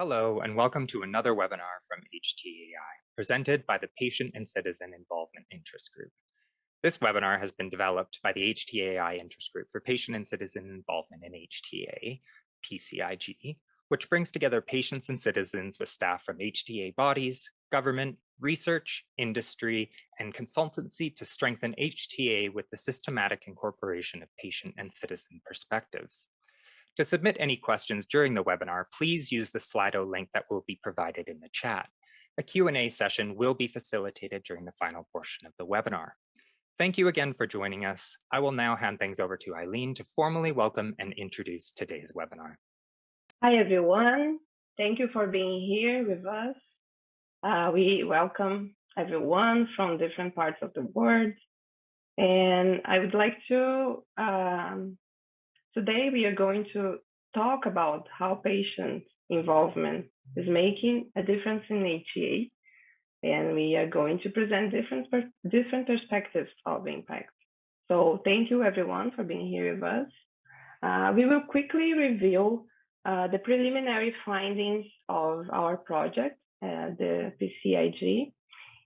Hello, and welcome to another webinar from HTAI, presented by the Patient and Citizen Involvement Interest Group. This webinar has been developed by the HTAI Interest Group for Patient and Citizen Involvement in HTA, PCIG, which brings together patients and citizens with staff from HTA bodies, government, research, industry, and consultancy to strengthen HTA with the systematic incorporation of patient and citizen perspectives. To submit any questions during the webinar, please use the Slido link that will be provided in the chat. A Q&A session will be facilitated during the final portion of the webinar. Thank you again for joining us. I will now hand things over to Eileen to formally welcome and introduce today's webinar. Hi, everyone. Thank you for being here with us. We welcome everyone from different parts of the world. And I would like to, today we are going to talk about how patient involvement is making a difference in HTA. And we are going to present different perspectives of impact. So thank you everyone for being here with us. We will quickly review the preliminary findings of our project, the PCIG,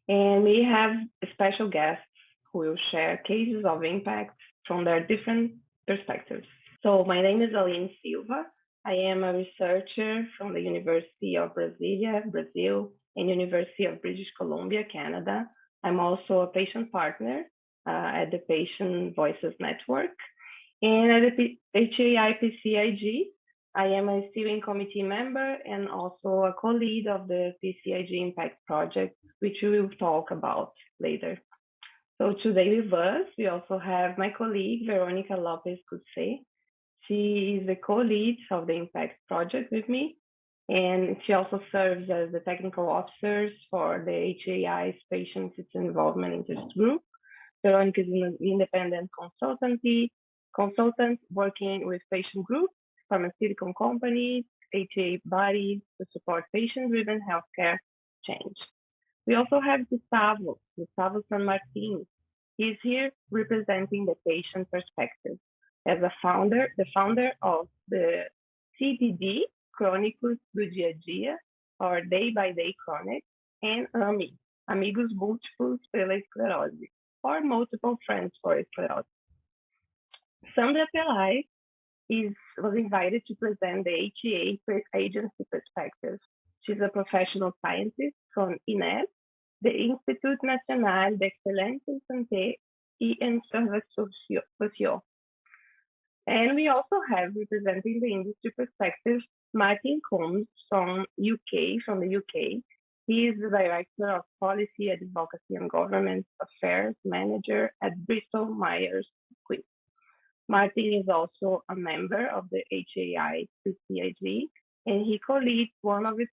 and we have special guests who will share cases of impact from their different perspectives. So my name is Aline Silva. I am a researcher from the University of Brasilia, Brazil, and University of British Columbia, Canada. I'm also a patient partner at the Patient Voices Network. And at the HTA PCIG, I am a steering committee member and also a co-lead of the PCIG Impact Project, which we will talk about later. So today with us, we also have my colleague, Veronica Lopez. She is the co-lead of the Impact Project with me, and she also serves as the technical officer for the HAI's Patient Citizen Involvement Interest Group. Veronica is an independent consultant working with patient groups, pharmaceutical companies, HTA bodies to support patient-driven healthcare change. We also have Gustavo San Martin. He's here representing the patient perspective as the founder of the CDD, Crônicos do Dia a Dia, or Day by Day Chronic, and AMI, Amigos Múltiplos pela Esclerose, or Multiple Friends for Sclerosis. Sandra Pellais was invited to present the HTA agency perspective. She's a professional scientist from INES, the Institut Nacional de Excelência em Santé e em Serviços Sociais. And we also have, representing the industry perspective, Martin Combs from the UK. He is the Director of Policy, Advocacy and Government Affairs Manager at Bristol Myers Squibb. Martin is also a member of the HAI PCIG, and he co-leads one of its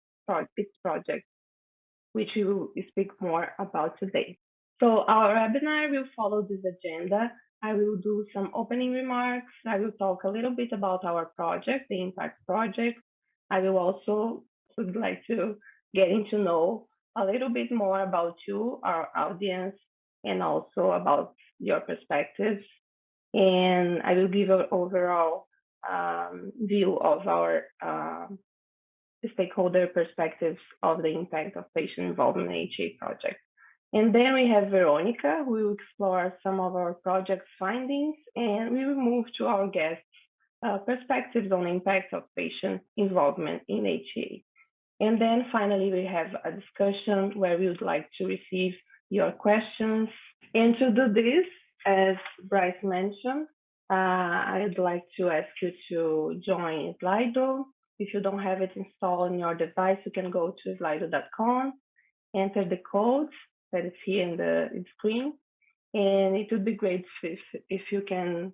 projects, which we will speak more about today. So our webinar will follow this agenda. I will do some opening remarks. I will talk a little bit about our project, the Impact Project. I will also would like to getting to know a little bit more about you, our audience, and also about your perspectives. And I will give an overall view of our stakeholder perspectives of the impact of patient involvement in the HTA project. And then we have Veronica, who will explore some of our project findings, and we will move to our guests' perspectives on the impact of patient involvement in HTA. And then finally, we have a discussion where we would like to receive your questions. And to do this, as Bryce mentioned, I'd like to ask you to join Slido. If you don't have it installed on your device, you can go to slido.com, enter the code that is here in the screen, and it would be great if you can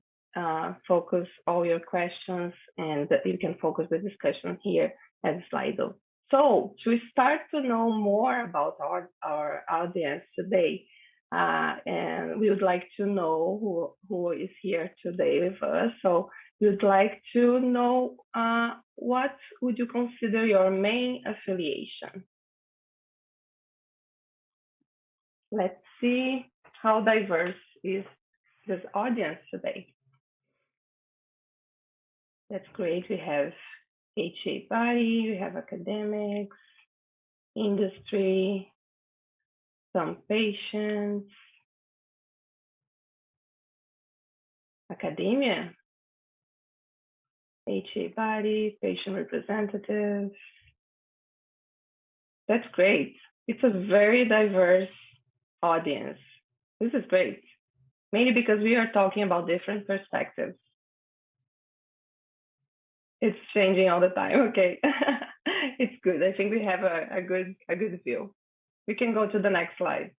focus all your questions and you can focus the discussion here at Slido. So to start to know more about our audience today, and we would like to know who is here today with us. So we would like to know what would you consider your main affiliation? Let's see how diverse is this audience today. That's great. We have HTA body, we have academics, industry, some patients, academia, HTA body, patient representatives. That's great. It's a very diverse audience. This is great. Mainly because we are talking about different perspectives. It's changing all the time. Okay. It's good. I think we have a good view. We can go to the next slide.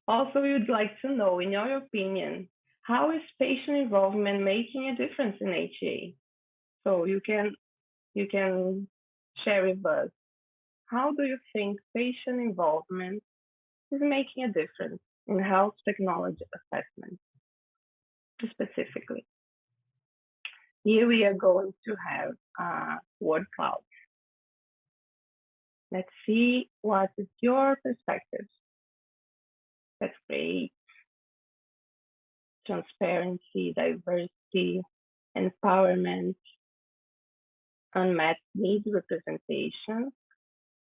Also, we would like to know, in your opinion, how is patient involvement making a difference in HTA? So you can share with us, how do you think patient involvement is making a difference in health technology assessment specifically? Here we are going to have word clouds. Let's see what is your perspective. That's great. Transparency, diversity, empowerment, unmet needs representation,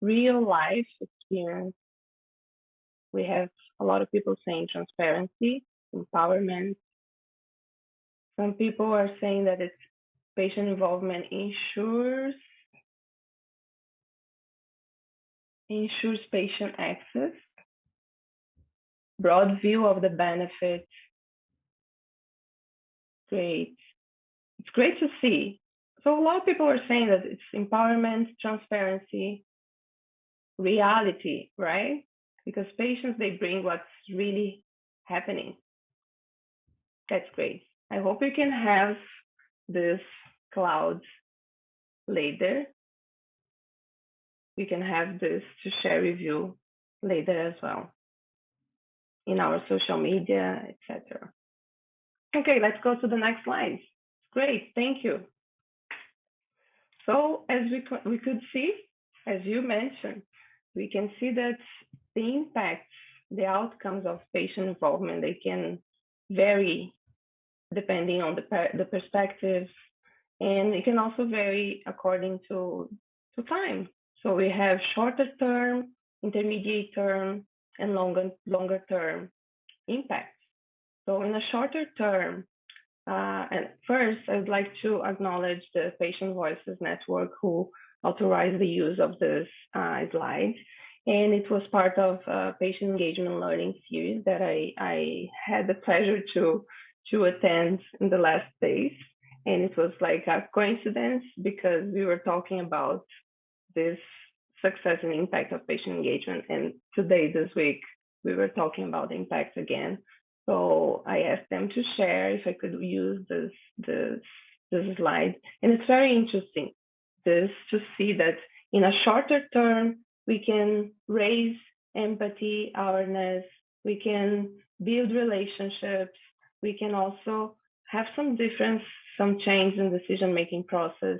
real life experience. We have a lot of people saying transparency, empowerment. Some people are saying that it's patient involvement ensures patient access, broad view of the benefits. Great. It's great to see. So a lot of people are saying that it's empowerment, transparency, reality, right? Because patients, they bring what's really happening. That's great. I hope you can have this cloud later. We can have this to share with you later as well in our social media, etc. Okay, let's go to the next slide. Great, thank you. So as we could see, as you mentioned, we can see that the impacts, the outcomes of patient involvement, they can vary depending on the perspective, and it can also vary according to time. So we have shorter term, intermediate term, and longer term impacts. So in a shorter term, and first, I would like to acknowledge the Patient Voices Network who authorized the use of this slide. And it was part of a patient engagement learning series that I had the pleasure to attend in the last days. And it was like a coincidence because we were talking about this success and impact of patient engagement. And today, this week, we were talking about impacts again. So I asked them to share if I could use this slide. And it's very interesting to see that in a shorter term, we can raise empathy, awareness, we can build relationships, we can also have some difference, some change in decision-making process.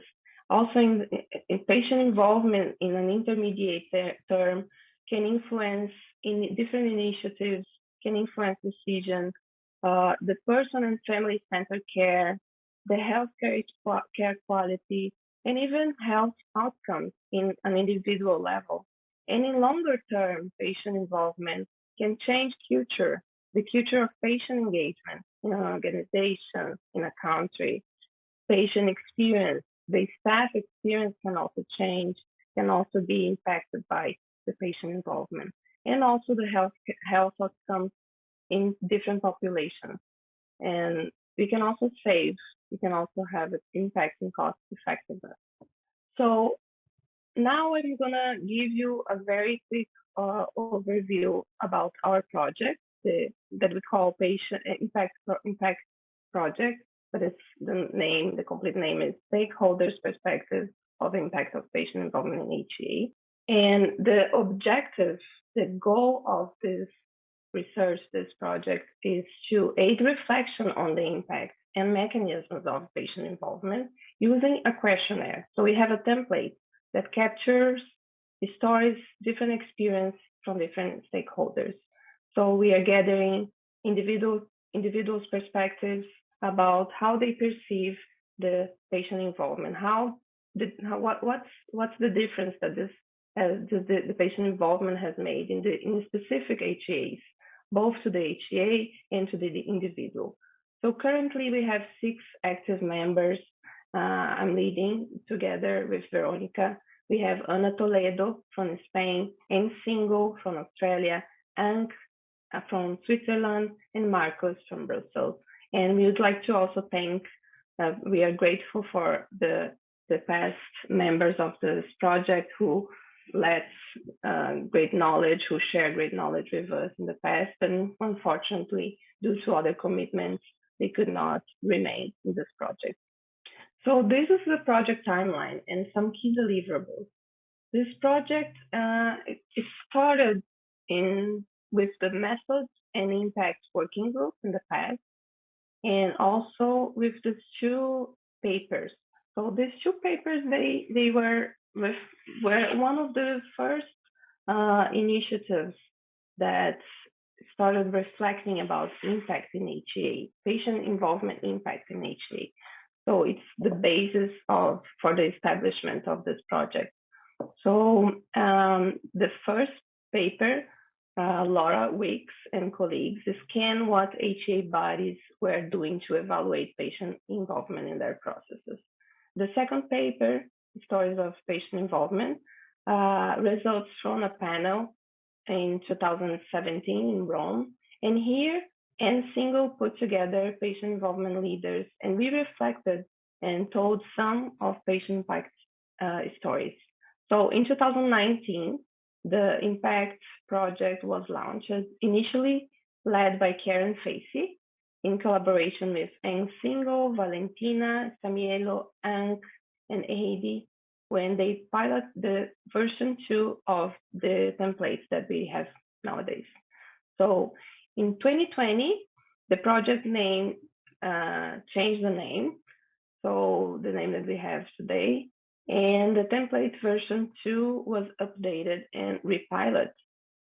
Also in patient involvement in an intermediate term can influence in different initiatives, can influence decisions, the person and family-centered care, the healthcare care quality, and even health outcomes in an individual level. And in longer term, patient involvement can change the future of patient engagement in an organization, in a country. Patient experience, the staff experience can also change, can also be impacted by the patient involvement. And also the health outcomes in different populations. And we can also save, we can also have an impact in cost effectiveness. So now I'm gonna give you a very quick overview about our project that we call Patient Impact Project, but it's the complete name is Stakeholders Perspective of Impact of Patient Involvement in HTA. And the objective, the goal of this research, this project, is to aid reflection on the impact and mechanisms of patient involvement using a questionnaire. So we have a template that captures the stories, different experience from different stakeholders. So we are gathering individuals' perspectives about how they perceive the patient involvement. What's the difference that the patient involvement has made in specific HTAs, both to the HTA and to the individual. So currently we have 6 active members. I'm leading together with Veronica. We have Ana Toledo from Spain, and Single from Australia, and from Switzerland, and Marcos from Brussels. And we would like to also thank, we are grateful for the past members of this project who led great knowledge, who shared great knowledge with us in the past, and unfortunately, due to other commitments, they could not remain in this project. So this is the project timeline and some key deliverables. This project, it started with the methods and impact working group in the past, and also with these 2 papers. So these 2 papers, they were one of the first initiatives that started reflecting about impact in HTA, patient involvement impact in HTA. So it's the basis for the establishment of this project. So the first paper, Laura Wicks and colleagues scanned what HTA bodies were doing to evaluate patient involvement in their processes. The second paper, Stories of Patient Involvement, results from a panel in 2017 in Rome. And here, Single put together patient involvement leaders, and we reflected and told some of patient impact stories. So in 2019, the Impact project was launched, initially led by Karen Facey, in collaboration with Anne Single, Valentina, Samielo, Ank, and Heidi, when they pilot the version 2 of the templates that we have nowadays. So in 2020, the project name changed the name, so the name that we have today, and the template version 2 was updated and repilot.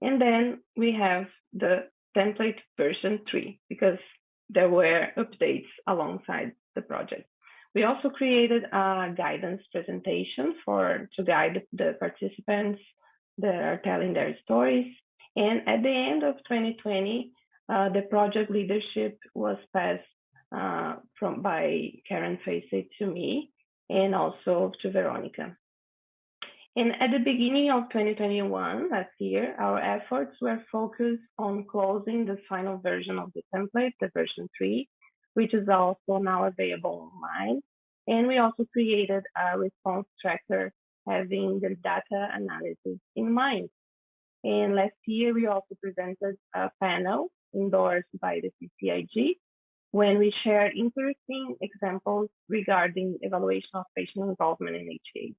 And then we have the template version 3, because there were updates alongside the project. We also created a guidance presentation to guide the participants that are telling their stories. And at the end of 2020, the project leadership was passed by Karen Facey to me, and also to Veronica. And at the beginning of 2021, last year, our efforts were focused on closing the final version of the template, the version 3, which is also now available online. And we also created a response tracker having the data analysis in mind. And last year, we also presented a panel endorsed by the CCIG, when we shared interesting examples regarding evaluation of patient involvement in HTA.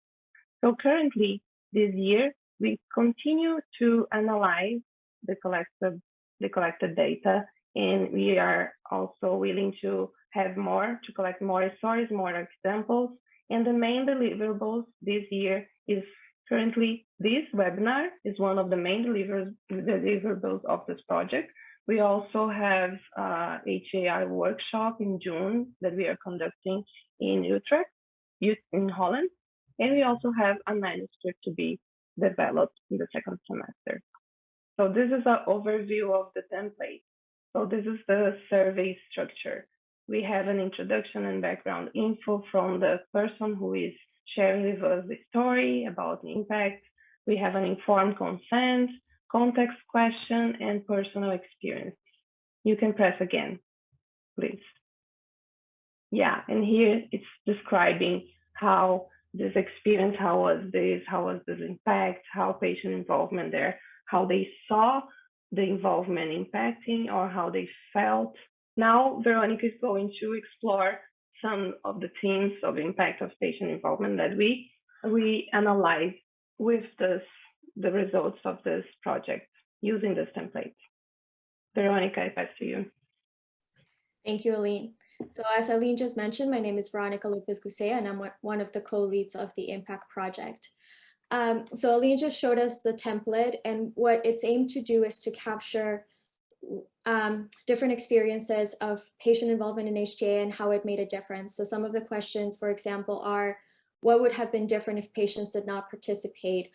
So currently, this year, we continue to analyze the collected data, and we are also willing to collect more stories, more examples. And the main deliverables this year is currently this webinar is one of the main deliverables of this project. We also have HTA workshop in June that we are conducting in Utrecht, in Holland. And we also have a manuscript to be developed in the second semester. So this is an overview of the template. So this is the survey structure. We have an introduction and background info from the person who is sharing with us the story about the impact. We have an informed consent, context question, and personal experience. You can press again, please. Yeah, and here it's describing how this experience, how was this impact, how patient involvement there, how they saw the involvement impacting, or how they felt. Now, Veronica is going to explore some of the themes of impact of patient involvement that we analyze with the results of this project using this template. Veronica, I pass to you. Thank you, Aline. So as Aline just mentioned, my name is Veronica Lopez, and I'm one of the co-leads of the Impact project. So Aline just showed us the template, and what it's aimed to do is to capture different experiences of patient involvement in HTA and how it made a difference. So some of the questions, for example, are what would have been different if patients did not participate?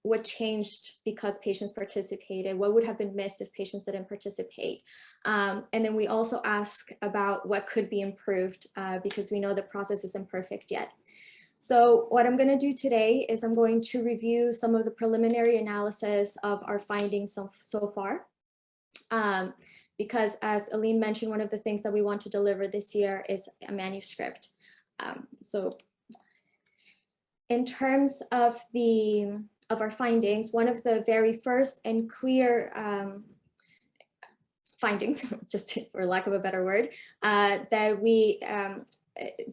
What changed because patients participated? What would have been missed if patients didn't participate? And then we also ask about what could be improved because we know the process isn't perfect yet. So what I'm going to do today is I'm going to review some of the preliminary analysis of our findings so far. Because as Aline mentioned, one of the things that we want to deliver this year is a manuscript. So in terms of our findings, one of the very first and clear findings, just for lack of a better word,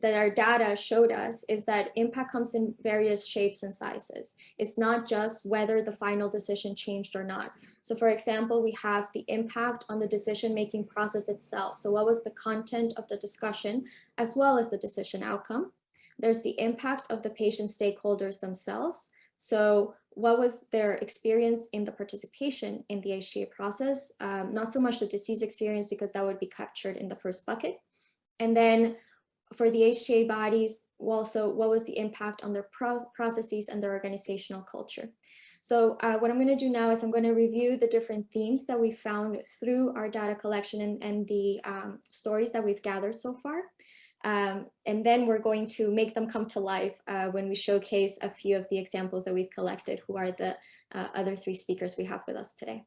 that our data showed us is that impact comes in various shapes and sizes. It's not just whether the final decision changed or not. So for example, we have the impact on the decision-making process itself. So what was the content of the discussion as well as the decision outcome? There's the impact of the patient stakeholders themselves. So what was their experience in the participation in the HTA process? Not so much the disease experience because that would be captured in the first bucket. And then for the HTA bodies, also what was the impact on their processes and their organizational culture? So what I'm going to do now is I'm going to review the different themes that we found through our data collection and the stories that we've gathered so far. And then we're going to make them come to life when we showcase a few of the examples that we've collected, who are the other three speakers we have with us today.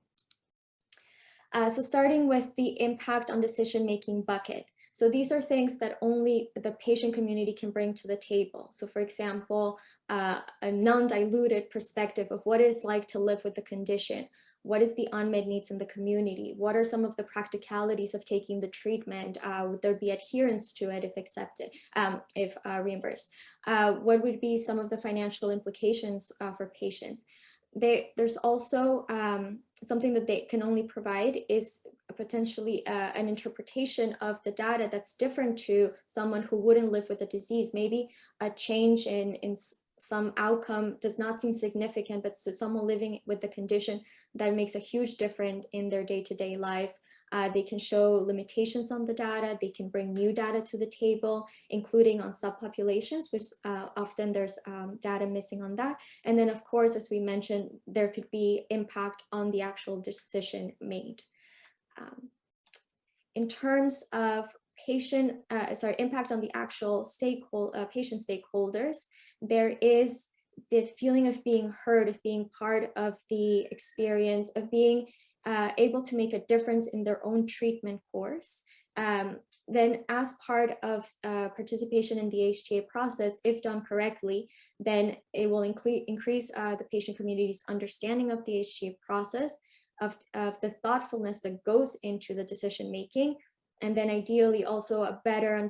So starting with the impact on decision-making bucket. So these are things that only the patient community can bring to the table. So for example, a non-diluted perspective of what it's like to live with the condition. What is the unmet needs in the community? What are some of the practicalities of taking the treatment? Would there be adherence to it if accepted, if reimbursed? What would be some of the financial implications for patients? There's also something that they can only provide is potentially an interpretation of the data that's different to someone who wouldn't live with the disease. Maybe a change in some outcome does not seem significant, but to someone living with the condition, that makes a huge difference in their day-to-day life. They can show limitations on the data. They can bring new data to the table, including on subpopulations, which often there's data missing on that. And then, of course, as we mentioned, there could be impact on the actual decision made. In terms of impact on the actual patient stakeholders, there is the feeling of being heard, of being part of the experience, of being able to make a difference in their own treatment course. Then as part of participation in the HTA process, if done correctly, then it will increase the patient community's understanding of the HTA process, of the thoughtfulness that goes into the decision-making, and then ideally also a better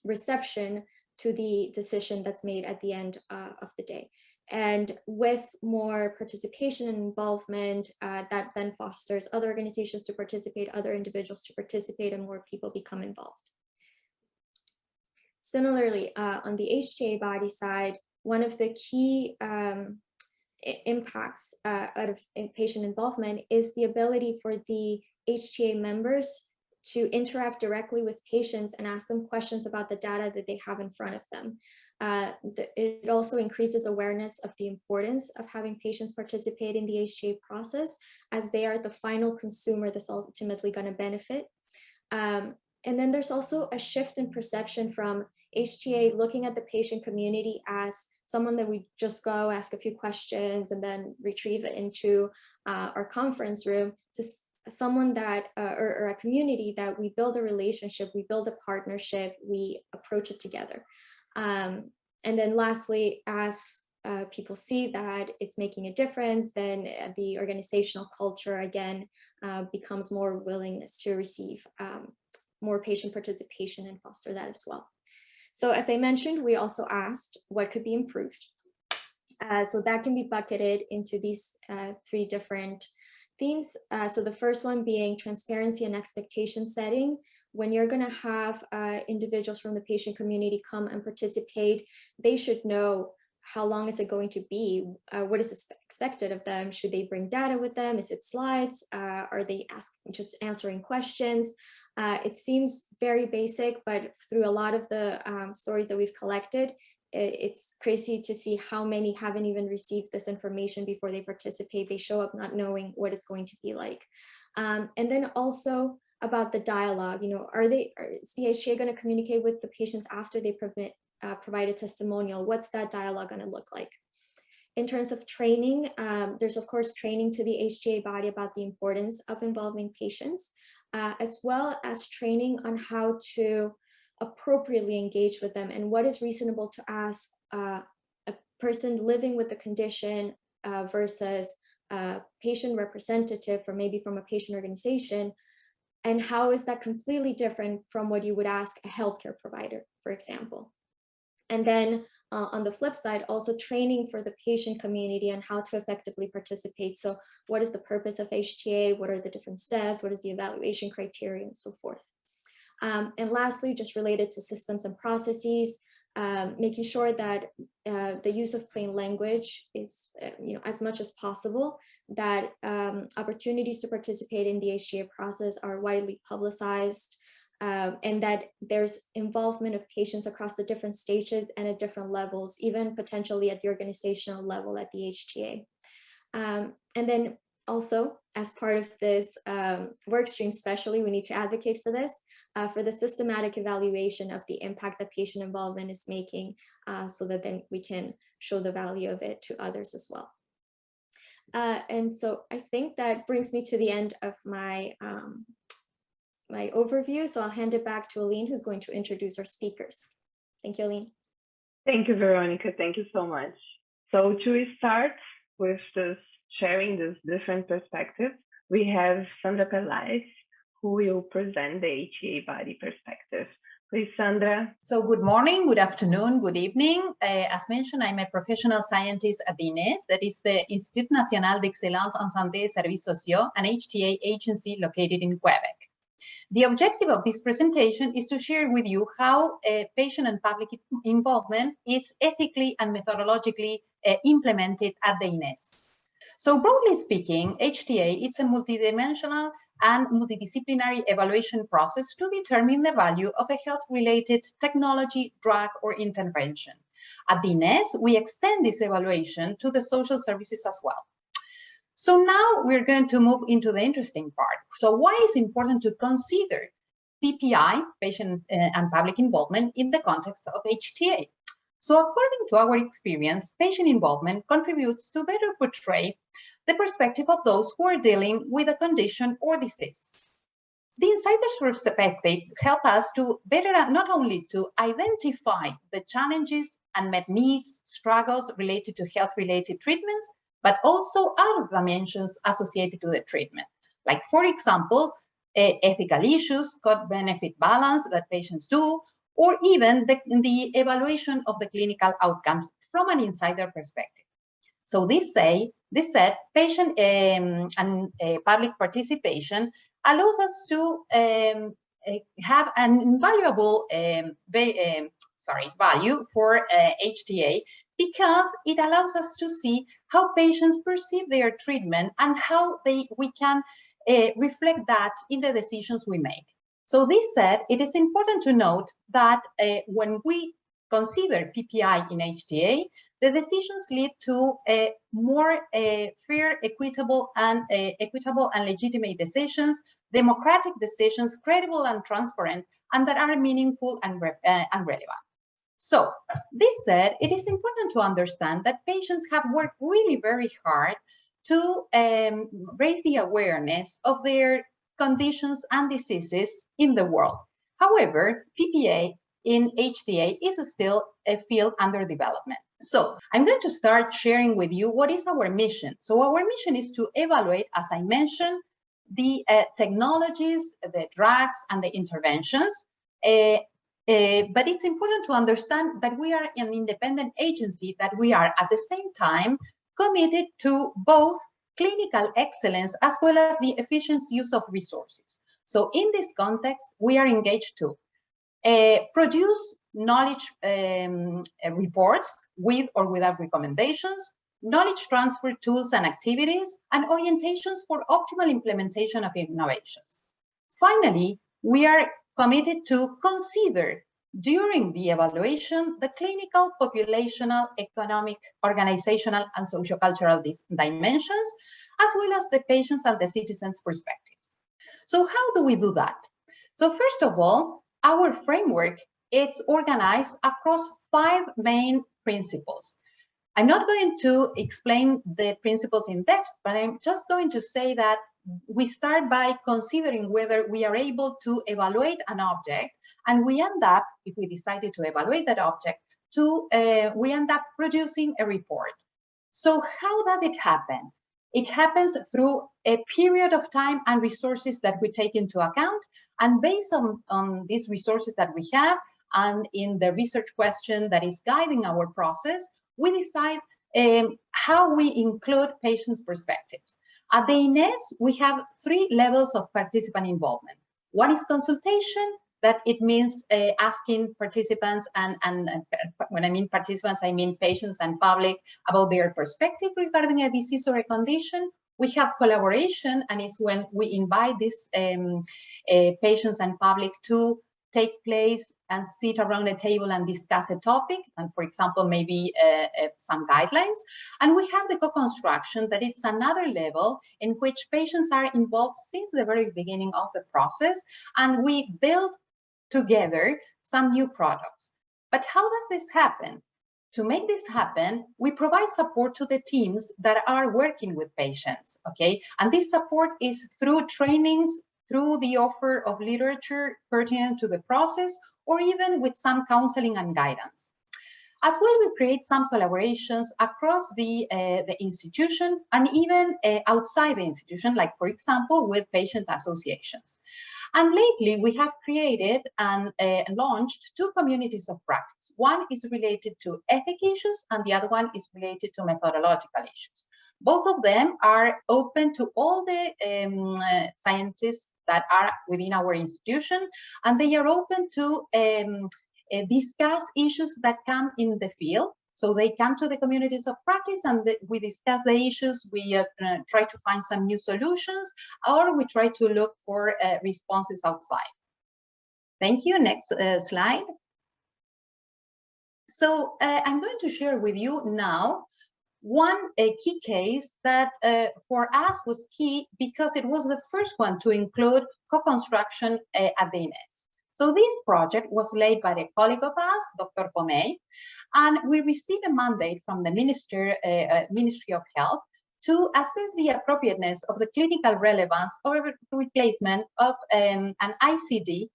reception to the decision that's made at the end of the day. And with more participation and involvement, that then fosters other organizations to participate, other individuals to participate, and more people become involved. Similarly, on the HTA body side, one of the key impacts out of patient involvement is the ability for the HTA members to interact directly with patients and ask them questions about the data that they have in front of them. It also increases awareness of the importance of having patients participate in the HTA process, as they are the final consumer that's ultimately going to benefit. And then there's also a shift in perception from HTA looking at the patient community as someone that we just go ask a few questions and then retrieve it into our conference room, to someone that, or a community that we build a relationship, we build a partnership, we approach it together. And then lastly, as people see that it's making a difference, then the organizational culture again becomes more willingness to receive more patient participation and foster that as well. So as I mentioned, we also asked what could be improved. So that can be bucketed into these three different themes. So the first one being transparency and expectation setting. When you're going to have individuals from the patient community come and participate, they should know how long is it going to be? What is expected of them? Should they bring data with them? Is it slides? Are they just answering questions? It seems very basic, but through a lot of the stories that we've collected, it's crazy to see how many haven't even received this information before they participate. They show up not knowing what it's going to be like. And then also about the dialogue, is the HTA going to communicate with the patients after they provide a testimonial? What's that dialogue going to look like? In terms of training, there's of course training to the HTA body about the importance of involving patients, as well as training on how to appropriately engage with them and what is reasonable to ask a person living with the condition versus a patient representative, or maybe from a patient organization, and how is that completely different from what you would ask a healthcare provider, for example. And then on the flip side, also training for the patient community on how to effectively participate. So what is the purpose of HTA? What are the different steps? What is the evaluation criteria, and so forth? And lastly, just related to systems and processes, making sure that the use of plain language is, as much as possible, that opportunities to participate in the HTA process are widely publicized, and that there's involvement of patients across the different stages and at different levels, even potentially at the organizational level at the HTA. And then also, as part of this work stream, especially, we need to advocate for this, for the systematic evaluation of the impact that patient involvement is making, so that then we can show the value of it to others as well. And so I think that brings me to the end of my my overview. So I'll hand it back to Aline, who's going to introduce our speakers. Thank you, Aline. Thank you, Veronica. Thank you so much. So to start with this sharing this different perspectives, we have Sandra Pelais, who will present the HTA body perspective. Please, Sandra. So good morning, good afternoon, good evening. As mentioned, I'm a professional scientist at the INES, that is the Institut National d'Excellence en Santé et Services Sociaux, an HTA agency located in Quebec. The objective of this presentation is to share with you how patient and public involvement is ethically and methodologically implemented at the INES. So broadly speaking, HTA is a multidimensional and multidisciplinary evaluation process to determine the value of a health-related technology, drug, or intervention. At the INES, we extend this evaluation to the social services as well. So now we're going to move into the interesting part. So why is it important to consider PPI, patient and public involvement, in the context of HTA? So according to our experience, patient involvement contributes to better portray the perspective of those who are dealing with a condition or disease. The insider's perspective help us to better, not only to identify the challenges, unmet needs, struggles related to health-related treatments, but also other dimensions associated to the treatment. Like, for example, ethical issues, cost-benefit balance that patients do, or even the evaluation of the clinical outcomes from an insider perspective. So this said, patient and public participation allows us to have an invaluable value for HTA, because it allows us to see how patients perceive their treatment and how we can reflect that in the decisions we make. So this said, it is important to note that when we consider PPI in HTA, the decisions lead to more fair, equitable, and legitimate decisions, democratic decisions, credible and transparent, and that are meaningful and relevant. So this said, it is important to understand that patients have worked really very hard to raise the awareness of their conditions and diseases in the world. However, PPA in HTA is still a field under development. So I'm going to start sharing with you what is our mission. So our mission is to evaluate, as I mentioned, the technologies, the drugs, and the interventions. But it's important to understand that we are an independent agency, that we are at the same time committed to both clinical excellence as well as the efficient use of resources. So in this context, we are engaged to produce knowledge reports with or without recommendations, knowledge transfer tools and activities, and orientations for optimal implementation of innovations. Finally, we are committed to consider during the evaluation the clinical, populational, economic, organizational, and sociocultural dimensions, as well as the patients and the citizens' perspectives. So how do we do that? So first of all, our framework is organized across 5 main principles. I'm not going to explain the principles in depth, but I'm just going to say that we start by considering whether we are able to evaluate an object, and we end up, if we decided to evaluate that object, we end up producing a report. So how does it happen? It happens through a period of time and resources that we take into account, and based on these resources that we have, and in the research question that is guiding our process, we decide how we include patients' perspectives. At the INES, we have 3 levels of participant involvement. One is consultation, that it means asking participants, and when I mean participants, I mean patients and public, about their perspective regarding a disease or a condition. We have collaboration, and it's when we invite these patients and public to take place and sit around a table and discuss a topic, and for example, maybe some guidelines. And we have the co-construction, that it's another level in which patients are involved since the very beginning of the process, and we build together some new products. But how does this happen? To make this happen, we provide support to the teams that are working with patients, okay? And this support is through trainings, through the offer of literature pertinent to the process, or even with some counseling and guidance. As well, we create some collaborations across the institution and even outside the institution, like for example, with patient associations. And lately, we have created and launched 2 communities of practice. One is related to ethic issues, and the other one is related to methodological issues. Both of them are open to all the scientists that are within our institution, and they are open to discuss issues that come in the field. So they come to the communities of practice, and we discuss the issues. We try to find some new solutions, or we try to look for responses outside. Thank you. Next slide. So I'm going to share with you now one key case that for us was key because it was the first one to include co-construction at the INES. So this project was led by a colleague of us, Dr. Pomey, and we received a mandate from the Ministry of Health to assess the appropriateness of the clinical relevance or replacement of an ICD,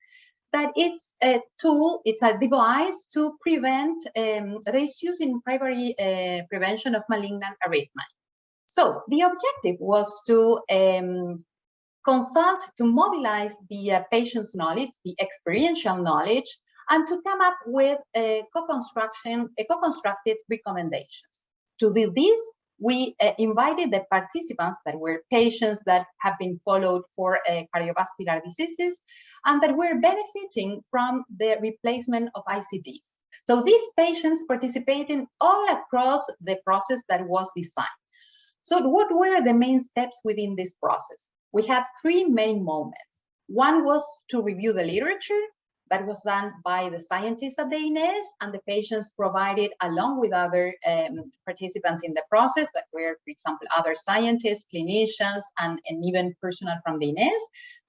that it's a tool, it's a device to prevent that is used in primary prevention of malignant arrhythmia. So the objective was to consult, to mobilize the patient's knowledge, the experiential knowledge, and to come up with a co-constructed recommendations. To do this, we invited the participants that were patients that have been followed for cardiovascular diseases and that were benefiting from the replacement of ICDs. So these patients participated all across the process that was designed. So what were the main steps within this process? We have 3 main moments. One was to review the literature. That was done by the scientists at the INES, and the patients provided, along with other participants in the process that were, for example, other scientists, clinicians, and even personnel from the INES.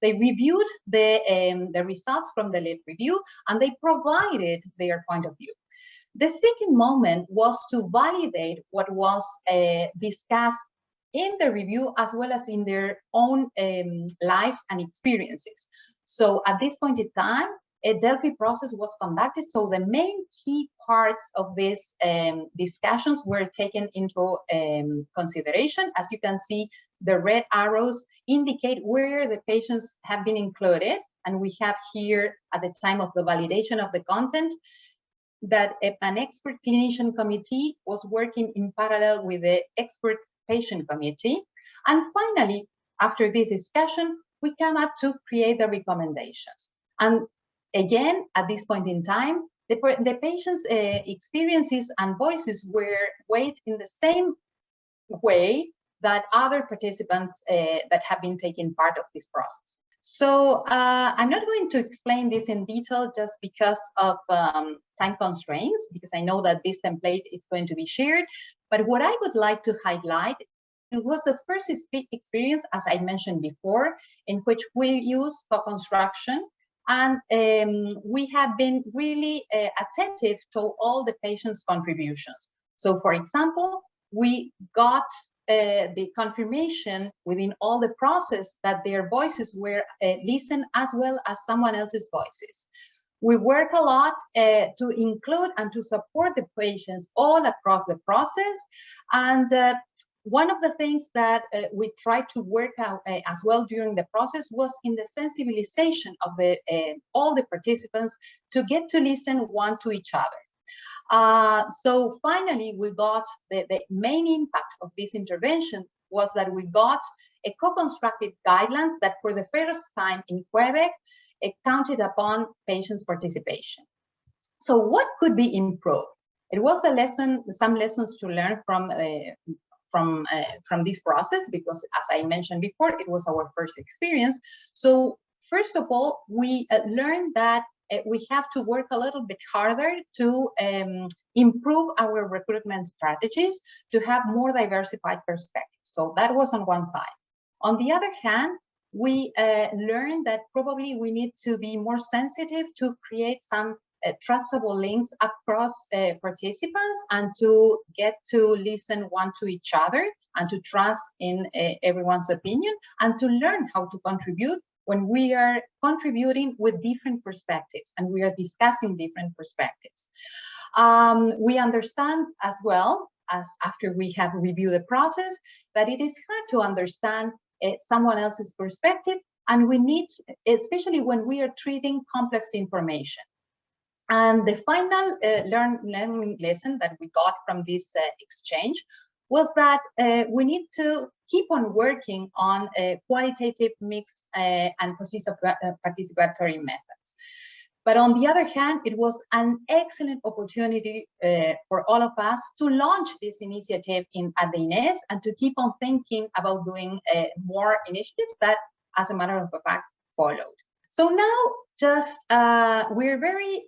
They reviewed the results from the lab review, and they provided their point of view. The second moment was to validate what was discussed in the review, as well as in their own lives and experiences. So at this point in time, a Delphi process was conducted. So the main key parts of these discussions were taken into consideration. As you can see, the red arrows indicate where the patients have been included. And we have here, at the time of the validation of the content, that an expert clinician committee was working in parallel with the expert patient committee. And finally, after this discussion, we come up to create the recommendations. And again, at this point in time, the patients' experiences and voices were weighed in the same way that other participants that have been taking part of this process. So I'm not going to explain this in detail just because of time constraints, because I know that this template is going to be shared. But what I would like to highlight, it was the first experience, as I mentioned before, in which we use co-construction, and we have been really attentive to all the patients' contributions. So, for example, we got the confirmation within all the process that their voices were listened as well as someone else's voices. We work a lot to include and to support the patients all across the process. And one of the things that we tried to work out as well during the process was in the sensibilization of all the participants to get to listen one to each other. So finally, we got the main impact of this intervention was that we got a co-constructed guidelines that for the first time in Quebec, it counted upon patients' participation. So what could be improved? It was some lessons to learn from this process, because as I mentioned before, it was our first experience. So first of all, we learned that we have to work a little bit harder to improve our recruitment strategies to have more diversified perspectives. So that was on one side. On the other hand, we learned that probably we need to be more sensitive to create some trustable links across participants and to get to listen one to each other and to trust in everyone's opinion and to learn how to contribute when we are contributing with different perspectives and we are discussing different perspectives. We understand as well as after we have reviewed the process that it is hard to understand someone else's perspective, and we need, especially when we are treating complex information. And the final learning lesson that we got from this exchange was that we need to keep on working on qualitative mix and participatory methods. But on the other hand, it was an excellent opportunity for all of us to launch this initiative at the INES and to keep on thinking about doing more initiatives that, as a matter of fact, followed. So now, just we're very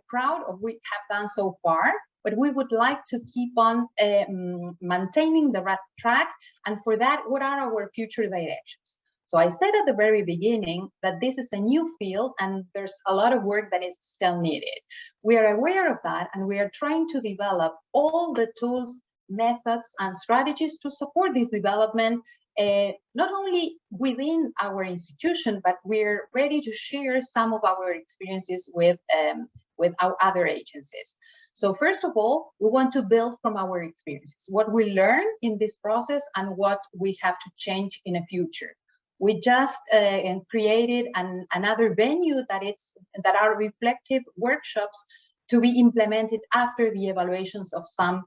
proud of what we have done so far, but we would like to keep on maintaining the right track. And for that, what are our future directions? So I said at the very beginning that this is a new field and there's a lot of work that is still needed. We are aware of that, and we are trying to develop all the tools, methods, and strategies to support this development, not only within our institution, but we're ready to share some of our experiences with our other agencies. So first of all, we want to build from our experiences, what we learn in this process and what we have to change in the future. We just created another venue that are reflective workshops to be implemented after the evaluations of some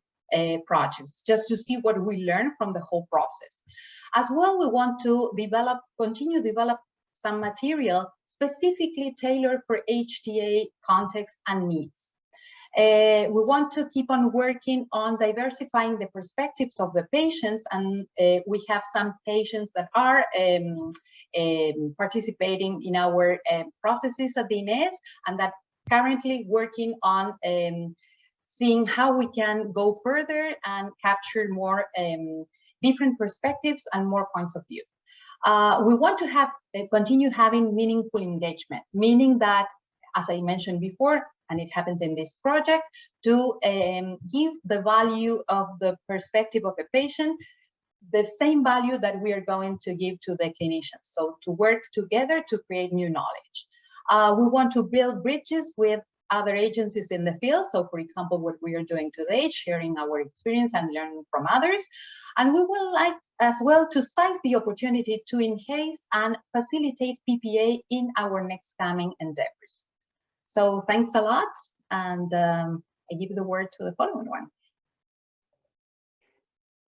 projects, just to see what we learn from the whole process. As well, we want to continue to develop some material specifically tailored for HTA context and needs. We want to keep on working on diversifying the perspectives of the patients, and we have some patients that are participating in our processes at the INES, and that currently working on seeing how we can go further and capture more different perspectives and more points of view. We want to continue having meaningful engagement, meaning that, as I mentioned before, and it happens in this project, to give the value of the perspective of a patient the same value that we are going to give to the clinicians. So to work together to create new knowledge. We want to build bridges with other agencies in the field. So for example, what we are doing today, sharing our experience and learning from others. And we would like as well to seize the opportunity to enhance and facilitate PPA in our next coming endeavors. So thanks a lot, and I give the word to the following one.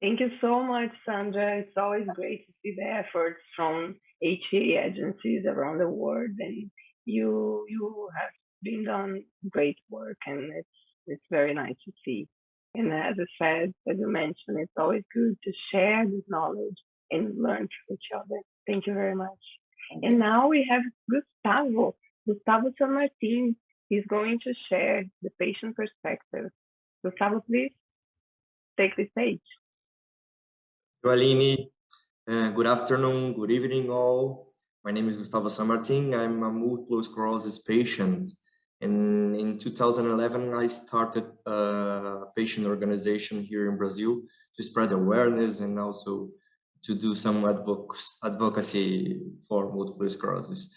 Thank you so much, Sandra. It's always great to see the efforts from HTA agencies around the world, and you have been done great work, and it's very nice to see. And as I said, as you mentioned, it's always good to share this knowledge and learn from each other. Thank you very much. And now we have Gustavo. Gustavo San Martin is going to share the patient perspective. Gustavo, please take the stage. Aline, good afternoon, good evening all. My name is Gustavo San Martin. I'm a multiple sclerosis patient. And in 2011, I started a patient organization here in Brazil to spread awareness and also to do some advocacy for multiple sclerosis.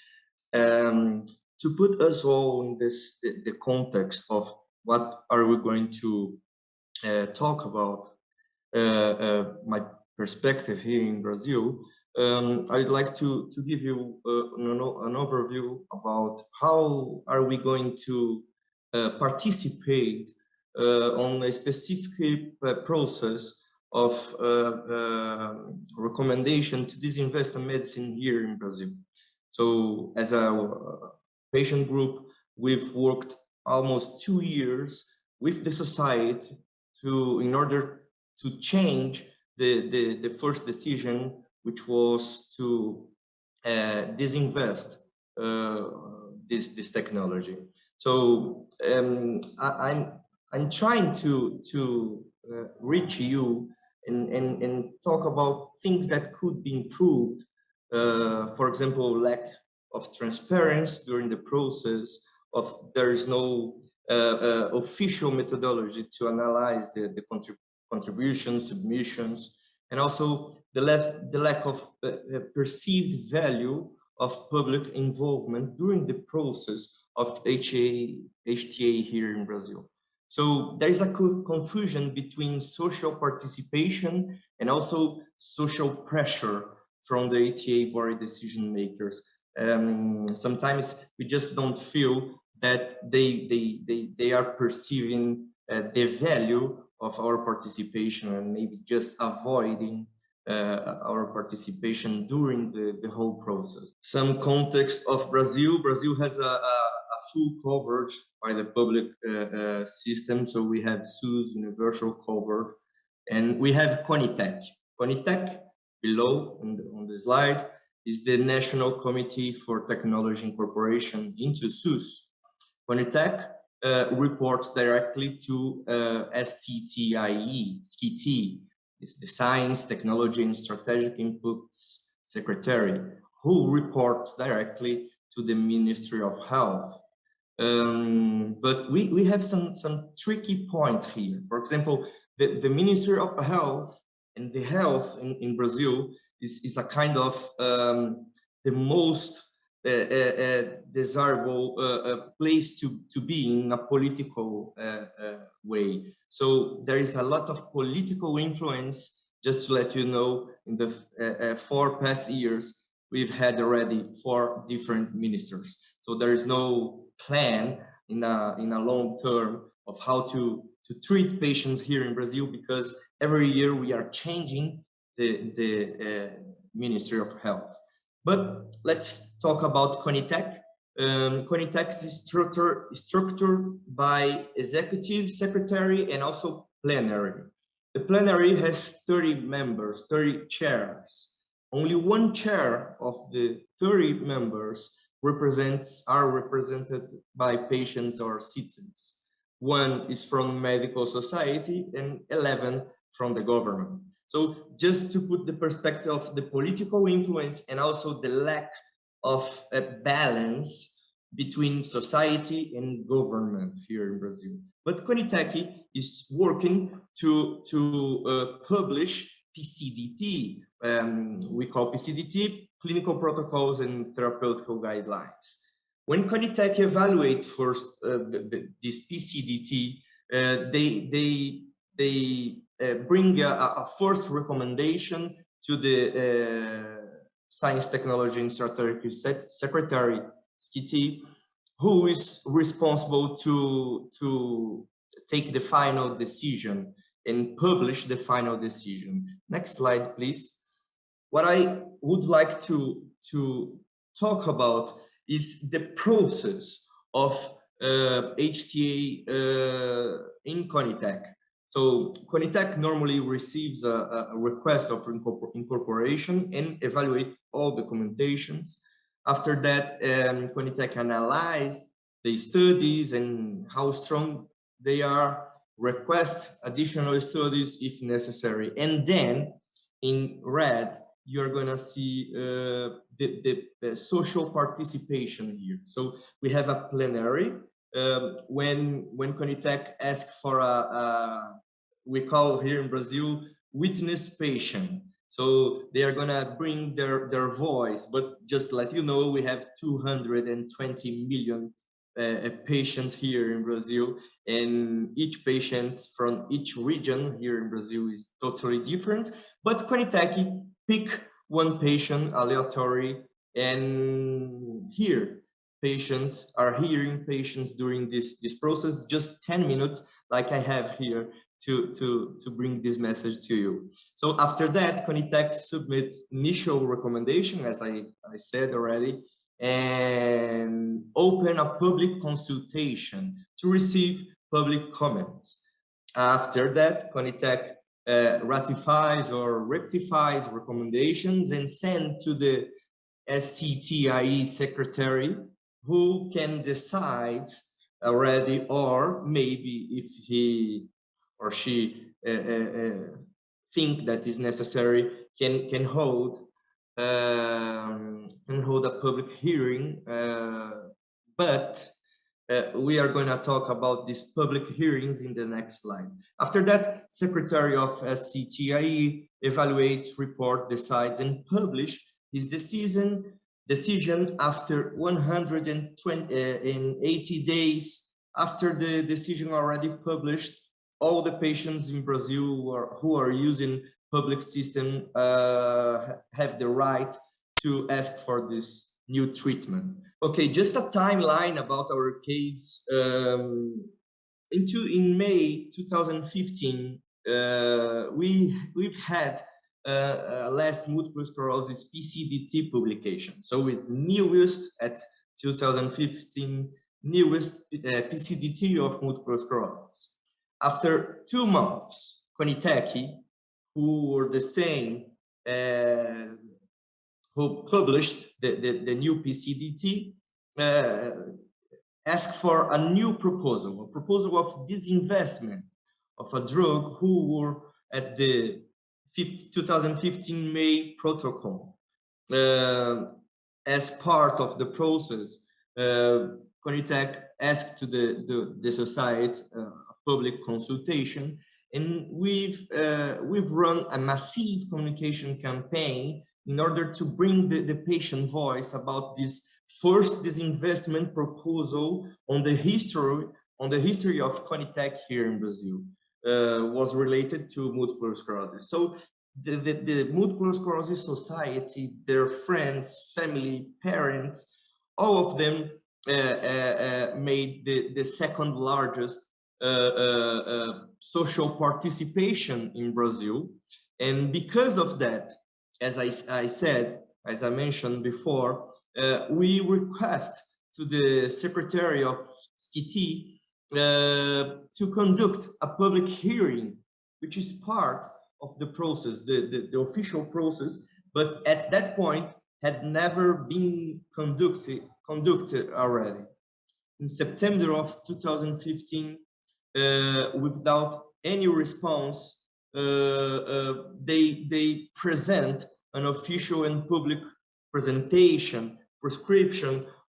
To put us all in the context of what are we going to talk about, my perspective here in Brazil, I'd like to give you an overview about how are we going to participate on a specific process of recommendation to disinvest in medicine here in Brazil. So as a patient group, we've worked almost 2 years with the society in order to change the first decision, which was to disinvest this technology. So I'm trying to reach you and talk about things that could be improved. For example, lack of transparency during the process. There is no official methodology to analyze the contributions, submissions, and also the lack of perceived value of public involvement during the process of HTA here in Brazil. So there is a confusion between social participation and also social pressure from the HTA board decision makers. Sometimes we just don't feel that they are perceiving the value of our participation and maybe just avoiding our participation during the whole process. Some context of Brazil. Brazil has a full coverage by the public system. So we have SUS, universal cover, and we have CONITEC. CONITEC, below on the slide, is the National Committee for Technology Incorporation into SUS. CONITEC reports directly to SCTIE, it's the Science, Technology and Strategic Inputs Secretary, who reports directly to the Ministry of Health. But we have some tricky points here. For example, the Ministry of Health and the health in Brazil is a kind of the most desirable place to be in a political way. So there is a lot of political influence. Just to let you know, in the 4 past years, we've had already 4 different ministers. So there is no plan in a long term of how to treat patients here in Brazil, because every year we are changing the Ministry of Health. But let's talk about CONITEC. CONITEC is structured by executive secretary and also plenary. The plenary has 30 members, 30 chairs. Only 1 chair of the 30 members are represented by patients or citizens. 1 is from medical society and 11 from the government. So just to put the perspective of the political influence and also the lack of a balance between society and government here in Brazil. But CONITEC is working to publish PCDT. We call PCDT clinical protocols and therapeutic guidelines. When CONITEC evaluate first this PCDT, they bring a first recommendation to the Science, Technology and Strategic Secretary, SCTI, who is responsible to take the final decision and publish the final decision. Next slide, please. What I would like to talk about is the process of HTA in Conitec. So Conitec normally receives a request of incorporation and evaluate all documentations. After that, Conitec analyzed the studies and how strong they are, request additional studies if necessary. And then in red, you're gonna see the social participation here. So we have a plenary. When Conitec asks for we call here in Brazil, witness patient. So they are gonna bring their voice, but just let you know, we have 220 million patients here in Brazil, and each patient from each region here in Brazil is totally different. But Conitec pick one patient aleatory, and here patients are hearing patients during this process, just 10 minutes, like I have here to bring this message to you. So after that, Conitec submits initial recommendation, as I said already, and open a public consultation to receive public comments. After that, Conitec ratifies or rectifies recommendations and send to the SCTIE secretary, who can decide already, or maybe if he or she think that is necessary, can hold a public hearing. But we are going to talk about these public hearings in the next slide. After that, Secretary of SCTIE evaluates, report, decides, and publish his decision after 180 days after the decision already published. All the patients in Brazil who are using public system have the right to ask for this new treatment. Okay, just a timeline about our case. In May 2015, we've had last multiple sclerosis PCDT publication. So it's newest at 2015, newest PCDT of multiple sclerosis. After 2 months, Conitec, who were the same, who published the new PCDT, asked for a new proposal, a proposal of disinvestment of a drug who were at the 2015 May protocol. As part of the process, Conitec asked to the society a public consultation, and we've run a massive communication campaign in order to bring the patient voice about this first disinvestment proposal on the history of Conitec here in Brazil. Was related to multiple sclerosis. So the Multiple Sclerosis Society, their friends, family, parents, all of them made the second largest social participation in Brazil. And because of that, as I said, as I mentioned before, we request to the Secretary of SCTIE to conduct a public hearing, which is part of the process, the official process, but at that point had never been conducted already. In September of 2015, without any response, they present an official and public prescription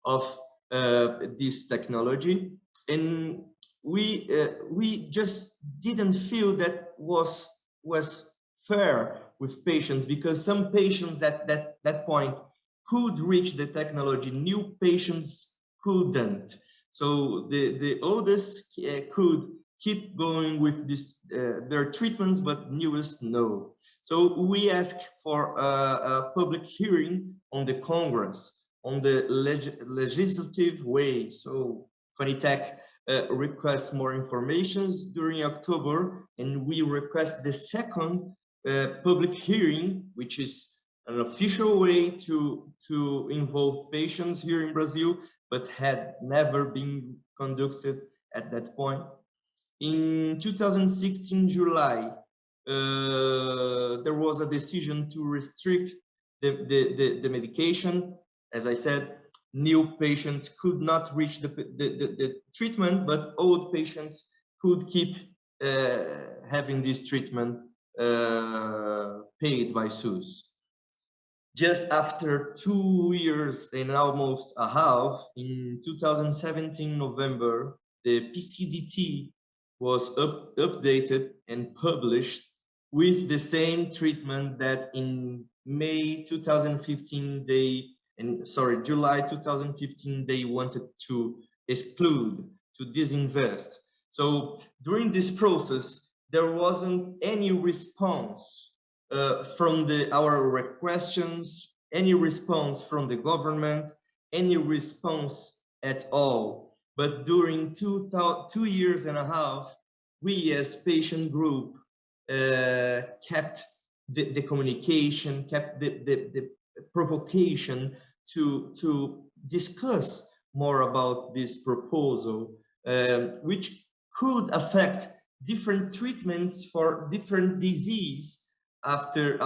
of this technology, and we just didn't feel that was fair with patients, because some patients at that point could reach the technology, new patients couldn't. So the oldest could keep going with this their treatments, but newest no. So we asked for a public hearing on the Congress, on the legislative way. So Conitec requests more information during October, and we request the second public hearing, which is an official way to involve patients here in Brazil, but had never been conducted at that point. In 2016 July, there was a decision to restrict the medication. As I said, new patients could not reach the treatment, but old patients could keep having this treatment paid by SUS. Just after 2 years and almost a half, in 2017 November, the PCDT was updated and published with the same treatment that in July 2015 they wanted to exclude, to disinvest. So during this process, there wasn't any response from our questions, any response from the government, any response at all. But during 2 years and a half, we as patient group kept the communication, kept the provocation to discuss more about this proposal, which could affect different treatments for different disease after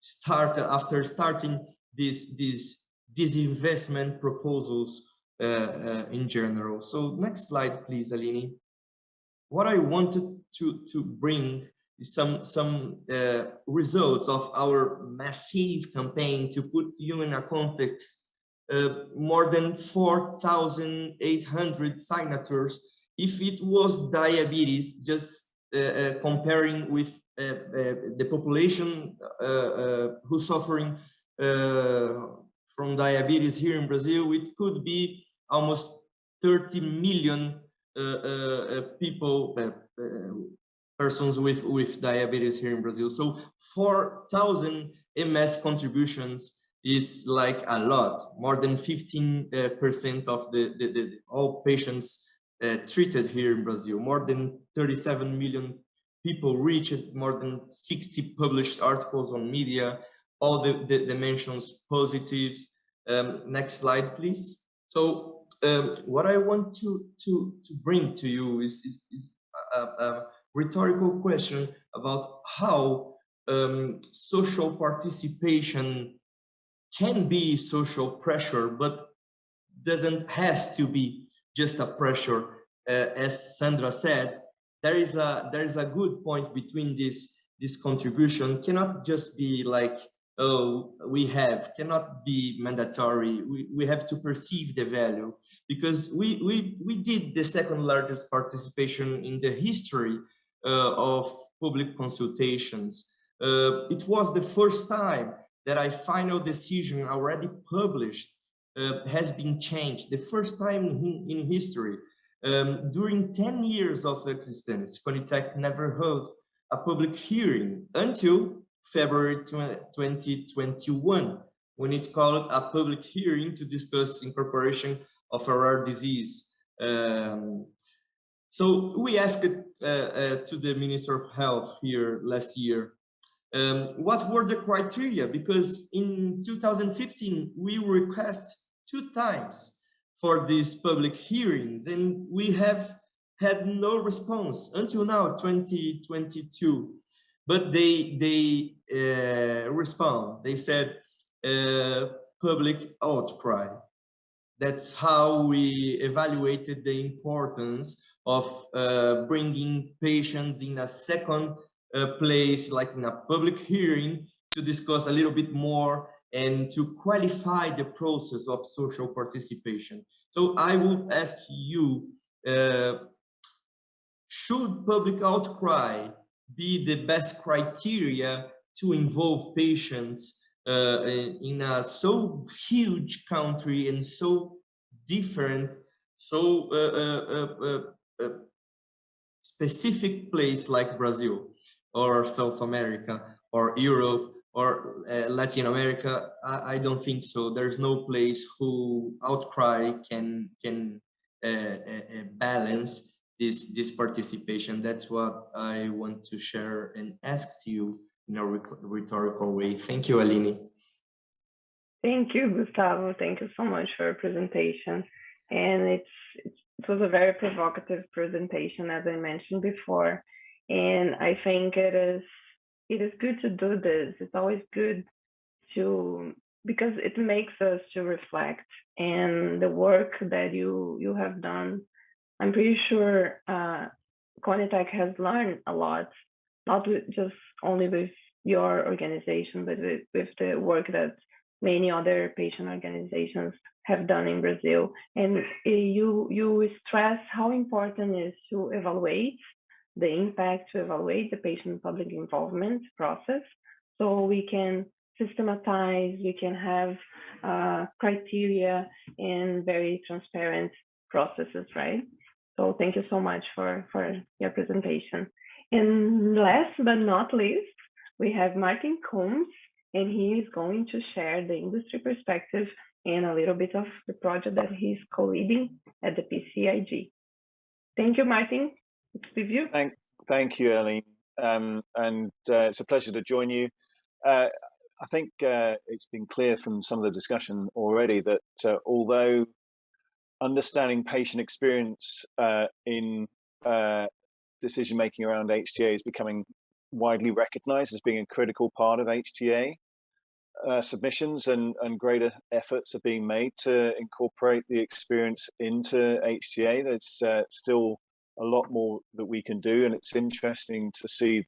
starting these disinvestment proposals in general. So next slide, please, Aline. What I wanted to bring is some results of our massive campaign. To put you in a context, more than 4,800 signatures. If it was diabetes, just comparing with the population who's suffering from diabetes here in Brazil, it could be almost 30 million people, persons with diabetes here in Brazil. So 4,000 MS contributions is like a lot, more than 15% of the all patients treated here in Brazil. More than 37 million people reached, more than 60 published articles on media, all the dimensions positives. Next slide, please. So what I want to bring to you is a rhetorical question about how social participation can be social pressure, but has to be just a pressure. As Sandra said, there is a good point between this contribution. Cannot just be like, oh, cannot be mandatory. We have to perceive the value, because we did the second largest participation in the history of public consultations. It was the first time that a final decision already published has been changed, the first time in history. During 10 years of existence, CONITEC never held a public hearing until February 2021, when it called a public hearing to discuss incorporation of a rare disease. So we asked to the Minister of Health here last year, what were the criteria? Because in 2015, we requested 2 times for these public hearings, and we have had no response until now, 2022. But they respond. They said public outcry. That's how we evaluated the importance of bringing patients in a second place, like in a public hearing, to discuss a little bit more and to qualify the process of social participation. So I would ask you, should public outcry be the best criteria to involve patients in a so huge country and so different, so specific place like Brazil or South America or Europe or Latin America? I don't think so. There's no place who outcry can balance this participation. That's what I want to share and ask to you in a rhetorical way. Thank you, Aline. Thank you, Gustavo. Thank you so much for your presentation. And it was a very provocative presentation, as I mentioned before. And I think it is good to do this. It's always good to, because it makes us to reflect, and the work that you have done. I'm pretty sure Conitec has learned a lot, not just only with your organization, but with the work that many other patient organizations have done in Brazil. And you stress how important it is to evaluate the impact, to evaluate the patient public involvement process, so we can systematize, we can have criteria and very transparent processes, right? So thank you so much for your presentation. And last but not least, we have Martin Combs, and he is going to share the industry perspective and a little bit of the project that he's co-leading at the PCIG. Thank you, Martin. It's with you. Thank you, Eileen. It's a pleasure to join you. I think it's been clear from some of the discussion already that although understanding patient experience in decision making around HTA is becoming widely recognized as being a critical part of HTA submissions, and greater efforts are being made to incorporate the experience into HTA. There's still a lot more that we can do, and it's interesting to see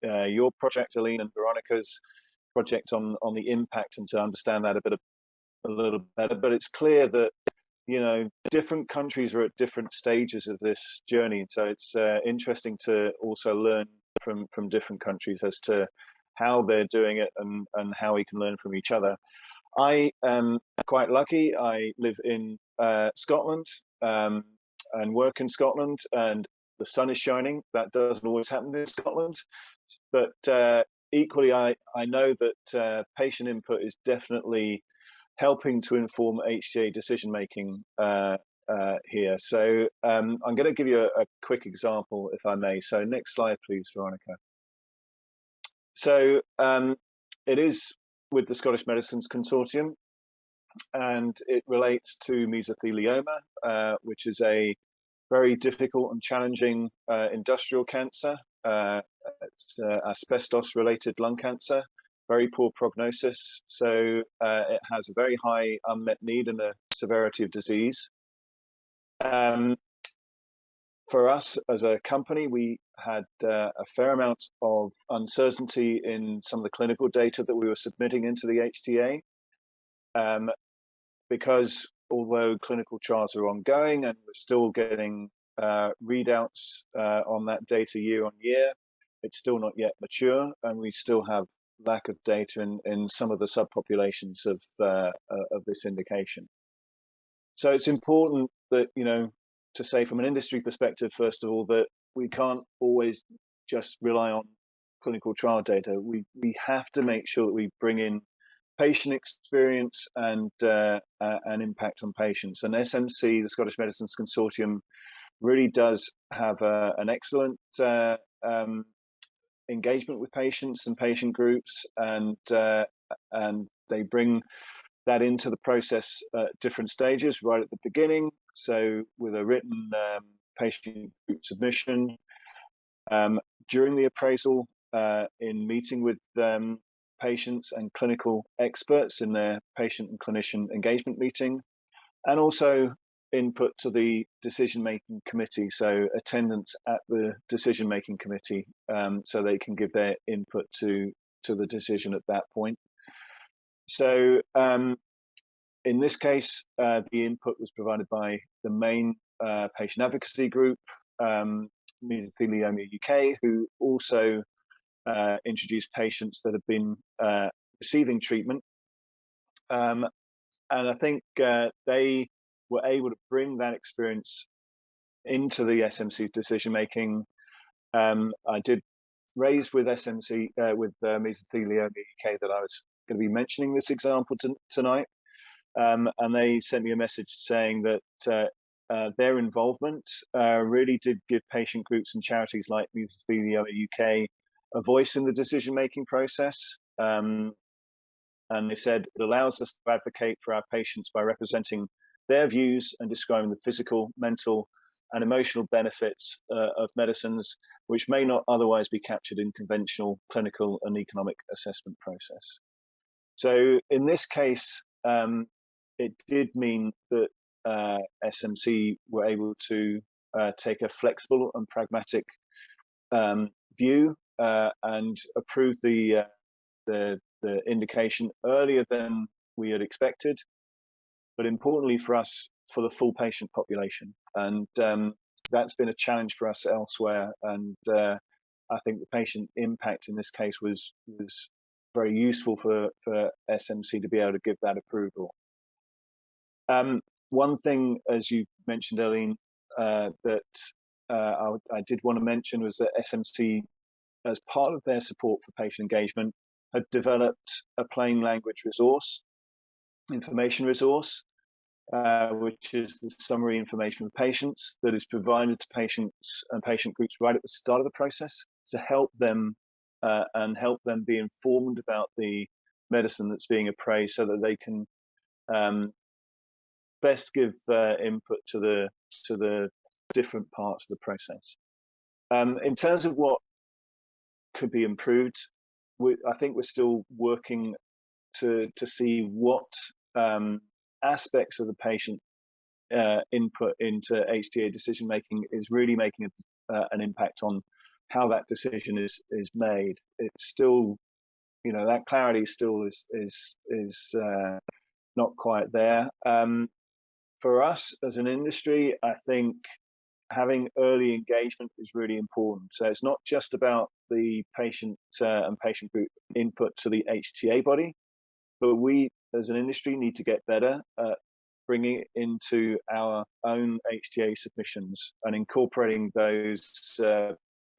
your project, Aline, and Veronica's project on the impact, and to understand that a little better. But it's clear that different countries are at different stages of this journey, so it's interesting to also learn from different countries as to how they're doing it and how we can learn from each other. I am quite lucky. I live in Scotland and work in Scotland, and the sun is shining. That doesn't always happen in Scotland, but equally I know that patient input is definitely helping to inform HTA decision making here. So I'm going to give you a quick example, if I may. So next slide, please, Veronica. So it is with the Scottish Medicines Consortium, and it relates to mesothelioma, which is a very difficult and challenging industrial cancer. It's asbestos-related lung cancer, very poor prognosis. So it has a very high unmet need and a severity of disease. For us as a company, we had a fair amount of uncertainty in some of the clinical data that we were submitting into the HTA, because although clinical trials are ongoing and we're still getting readouts on that data year on year, it's still not yet mature, and we still have lack of data in some of the subpopulations of this indication. So it's important that, to say from an industry perspective, first of all, that we can't always just rely on clinical trial data. We have to make sure that we bring in patient experience and impact on patients. And SMC, the Scottish Medicines Consortium, really does have an excellent engagement with patients and patient groups, and they bring that into the process at different stages, right at the beginning. So with a written patient group submission, during the appraisal, in meeting with patients and clinical experts in their patient and clinician engagement meeting, and also input to the decision-making committee, so attendance at the decision-making committee, so they can give their input to the decision at that point. So in this case, the input was provided by the main patient advocacy group, Mesothelioma UK, who also introduced patients that have been receiving treatment. And I think they were able to bring that experience into the SMC decision-making. I did raise with SMC, with Mesothelioma UK, that I was going to be mentioning this example tonight. And they sent me a message saying that their involvement really did give patient groups and charities like Mesothelioma UK a voice in the decision-making process. And And they said it allows us to advocate for our patients by representing their views and describing the physical, mental, and emotional benefits of medicines, which may not otherwise be captured in conventional clinical and economic assessment process. So in this case, it did mean that SMC were able to take a flexible and pragmatic view and approve the indication earlier than we had expected, but importantly for us, for the full patient population. And that's been a challenge for us elsewhere. And I think the patient impact in this case was very useful for SMC to be able to give that approval. One thing, as you mentioned, Eileen, that I did want to mention was that SMC, as part of their support for patient engagement, had developed a plain language resource, information resource, which is the summary information for patients that is provided to patients and patient groups right at the start of the process to help them and help them be informed about the medicine that's being appraised, so that they can best give input to the different parts of the process. In terms of what could be improved, I think we're still working to see what aspects of the patient input into HTA decision making is really making an impact on how that decision is made. It's still, that clarity still is not quite there. For us as an industry, I think having early engagement is really important. So it's not just about the patient and patient group input to the HTA body, but we as an industry need to get better at bringing it into our own HTA submissions and incorporating those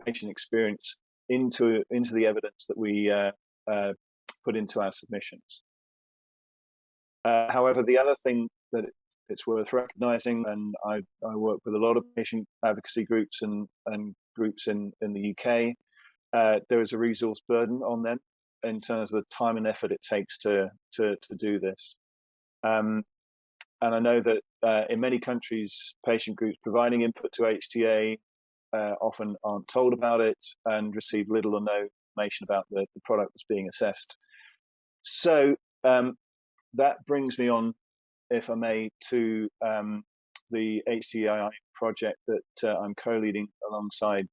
patient experience into the evidence that we put into our submissions. However, the other thing that it's worth recognizing, and I work with a lot of patient advocacy groups and groups in the UK, there is a resource burden on them in terms of the time and effort it takes to do this. And I know that in many countries, patient groups providing input to HTA often aren't told about it and receive little or no information about the product that's being assessed. So that brings me on, if I may, to the HTA project that I'm co-leading alongside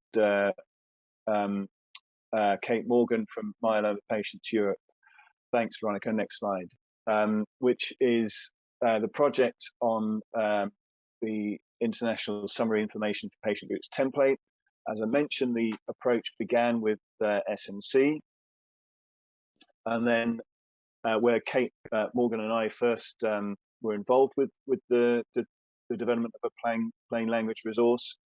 Kate Morgan from Myeloma Patients Europe. Thanks, Veronica. Next slide. Which is the project on the International Summary Information for Patient Groups template. As I mentioned, the approach began with SMC, and then where Kate Morgan and I first were involved with the development of a plain language resource.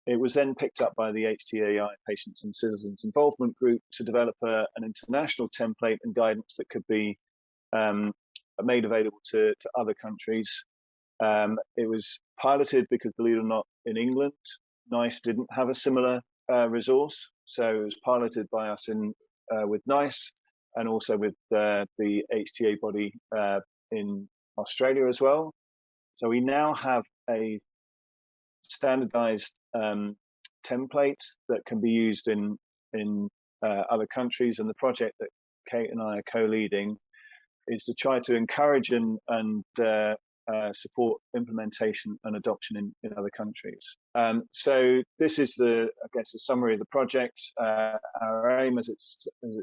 It was then picked up by the HTA Patients and Citizens Involvement Group to develop an international template and guidance that could be made available to other countries. It was piloted because, believe it or not, in England, NICE didn't have a similar resource. So it was piloted by us with NICE and also with the HTA body in Australia as well. So we now have a standardized template that can be used in other countries. And the project that Kate and I are co-leading is to try to encourage and support implementation and adoption in other countries. So this is a summary of the project. Our aim, as it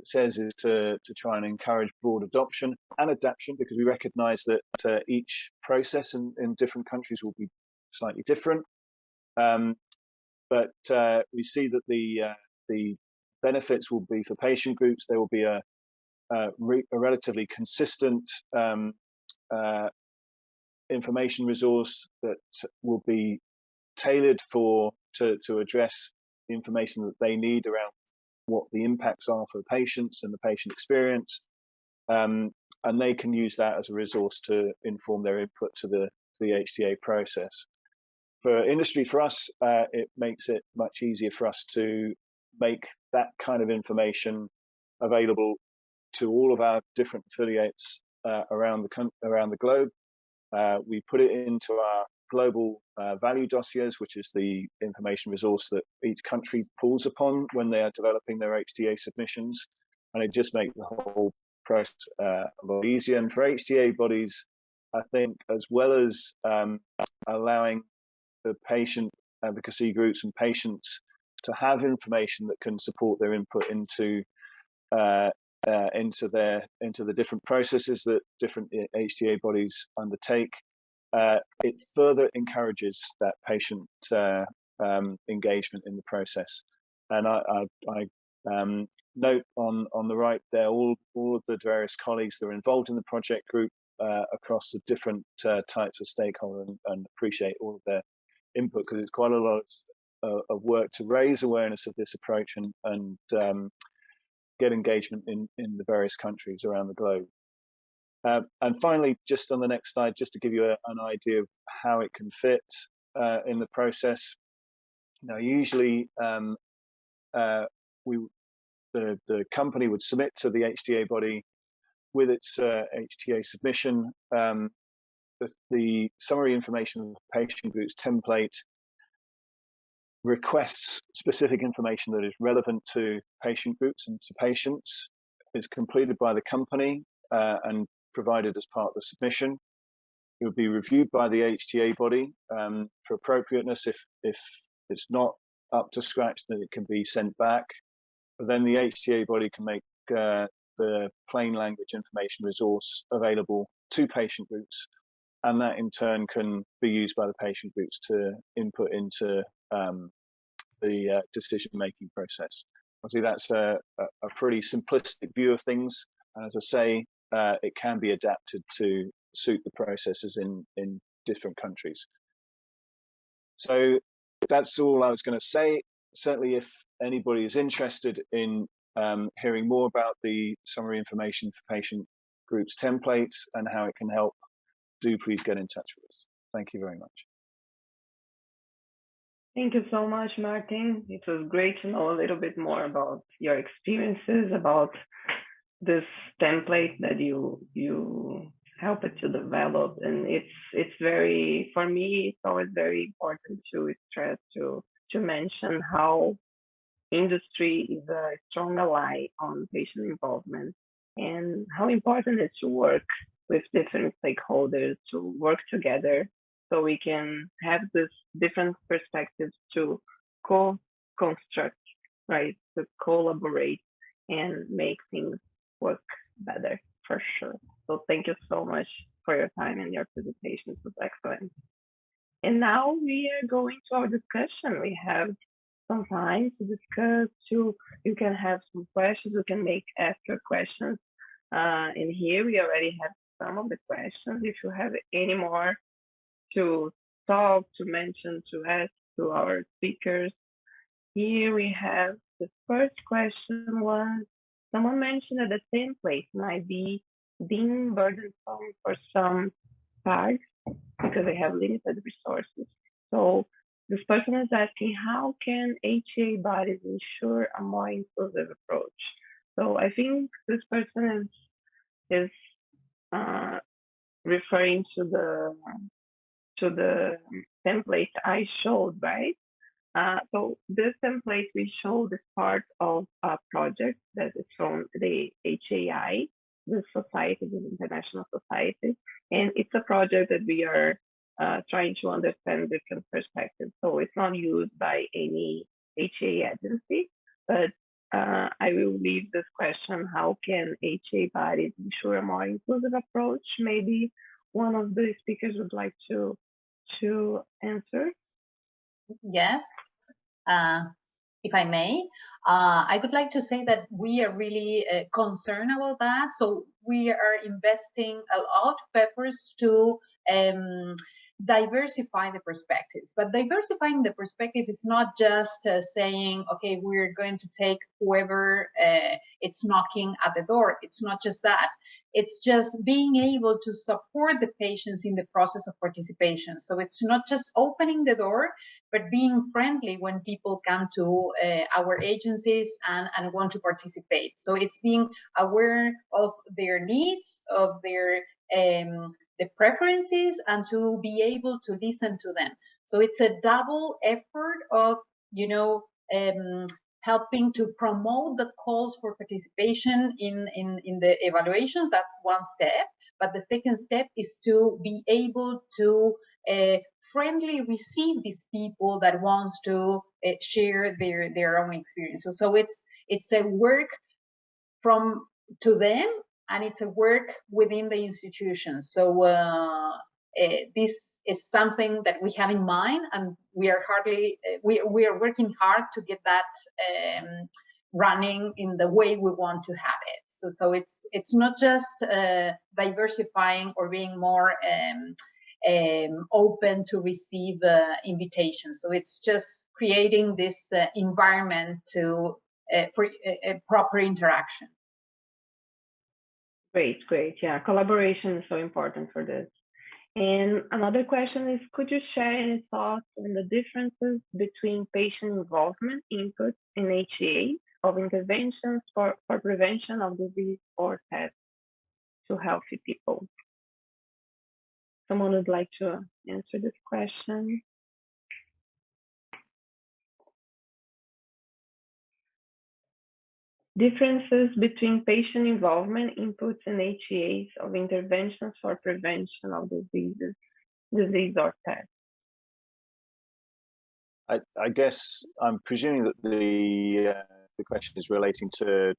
says, is to try and encourage broad adoption and adaptation, because we recognize that each process in different countries will be slightly different. But we see that the benefits will be for patient groups. There will be a relatively consistent information resource that will be tailored to address the information that they need around what the impacts are for the patients and the patient experience, and they can use that as a resource to inform their input to the HTA process. For industry, for us, it makes it much easier for us to make that kind of information available to all of our different affiliates around the globe. We put it into our global value dossiers, which is the information resource that each country pulls upon when they are developing their HTA submissions, and it just makes the whole process a lot easier. And for HTA bodies, I think, as well as allowing the patient advocacy groups and patients to have information that can support their input into the different processes that different HTA bodies undertake, it further encourages that patient engagement in the process. And I note on the right there all of the various colleagues that are involved in the project group across the different types of stakeholder, and appreciate all of their input, because it's quite a lot of work to raise awareness of this approach and get engagement in the various countries around the globe. And finally, just on the next slide, just to give you an idea of how it can fit in the process. Now, usually the company would submit to the HTA body with its HTA submission the summary information of the patient groups template requests specific information that is relevant to patient groups and to patients, is completed by the company and provided as part of the submission. It would be reviewed by the HTA body for appropriateness. If it's not up to scratch, then it can be sent back. But then the HTA body can make the plain language information resource available to patient groups, and that in turn can be used by the patient groups to input into the decision-making process. Obviously, that's a pretty simplistic view of things. And as I say, it can be adapted to suit the processes in different countries. So that's all I was going to say. Certainly, if anybody is interested in hearing more about the summary information for patient groups templates and how it can help, do please get in touch with us. Thank you very much. Thank you so much, Martin. It was great to know a little bit more about your experiences, about this template that you helped to develop. And it's very, for me, it's always very important to stress, to mention how industry is a strong ally on patient involvement, and how important it is to work with different stakeholders, to work together so we can have this different perspectives to co-construct, right? To collaborate and make things work better, for sure. So thank you so much for your time, and your presentation was excellent. And now we are going to our discussion. We have some time to discuss. You can have some questions. You can ask your questions. And here we already have some of the questions. If you have any more to talk, to mention, to ask to our speakers, here we have the first question was, someone mentioned that the template might be being burdensome for some parts because they have limited resources. So this person is asking, how can HTA bodies ensure a more inclusive approach? So I think this person is referring to the template I showed, right? So this template we showed is part of a project that is from the HAI, the society, the international society, and it's a project that we are trying to understand different perspectives. So it's not used by any HTA agency, but I will leave this question: how can HTA bodies ensure a more inclusive approach? Maybe one of the speakers would like to answer. Yes, if I may. I would like to say that we are really concerned about that. So we are investing a lot of efforts to diversify the perspectives. But diversifying the perspective is not just saying, okay, we're going to take whoever it's knocking at the door. It's not just that. It's just being able to support the patients in the process of participation. So it's not just opening the door but being friendly when people come to our agencies and want to participate. So it's being aware of their needs, of their the preferences, and to be able to listen to them. So it's a double effort of, helping to promote the calls for participation in the evaluation. That's one step. But the second step is to be able to friendly receive these people that wants to share their own experiences. So it's a work to them, and it's a work within the institution. So this is something that we have in mind, and we are working hard to get that running in the way we want to have it. So it's not just diversifying or being more open to receive invitations. So it's just creating this environment for a proper interaction. Great. Yeah, collaboration is so important for this. And another question is, could you share any thoughts on the differences between patient involvement input in HTA of interventions for prevention of disease or tests to healthy people? Someone would like to answer this question? Differences between patient involvement inputs and HTAs of interventions for prevention of disease or tests. I guess I'm presuming that the question is relating to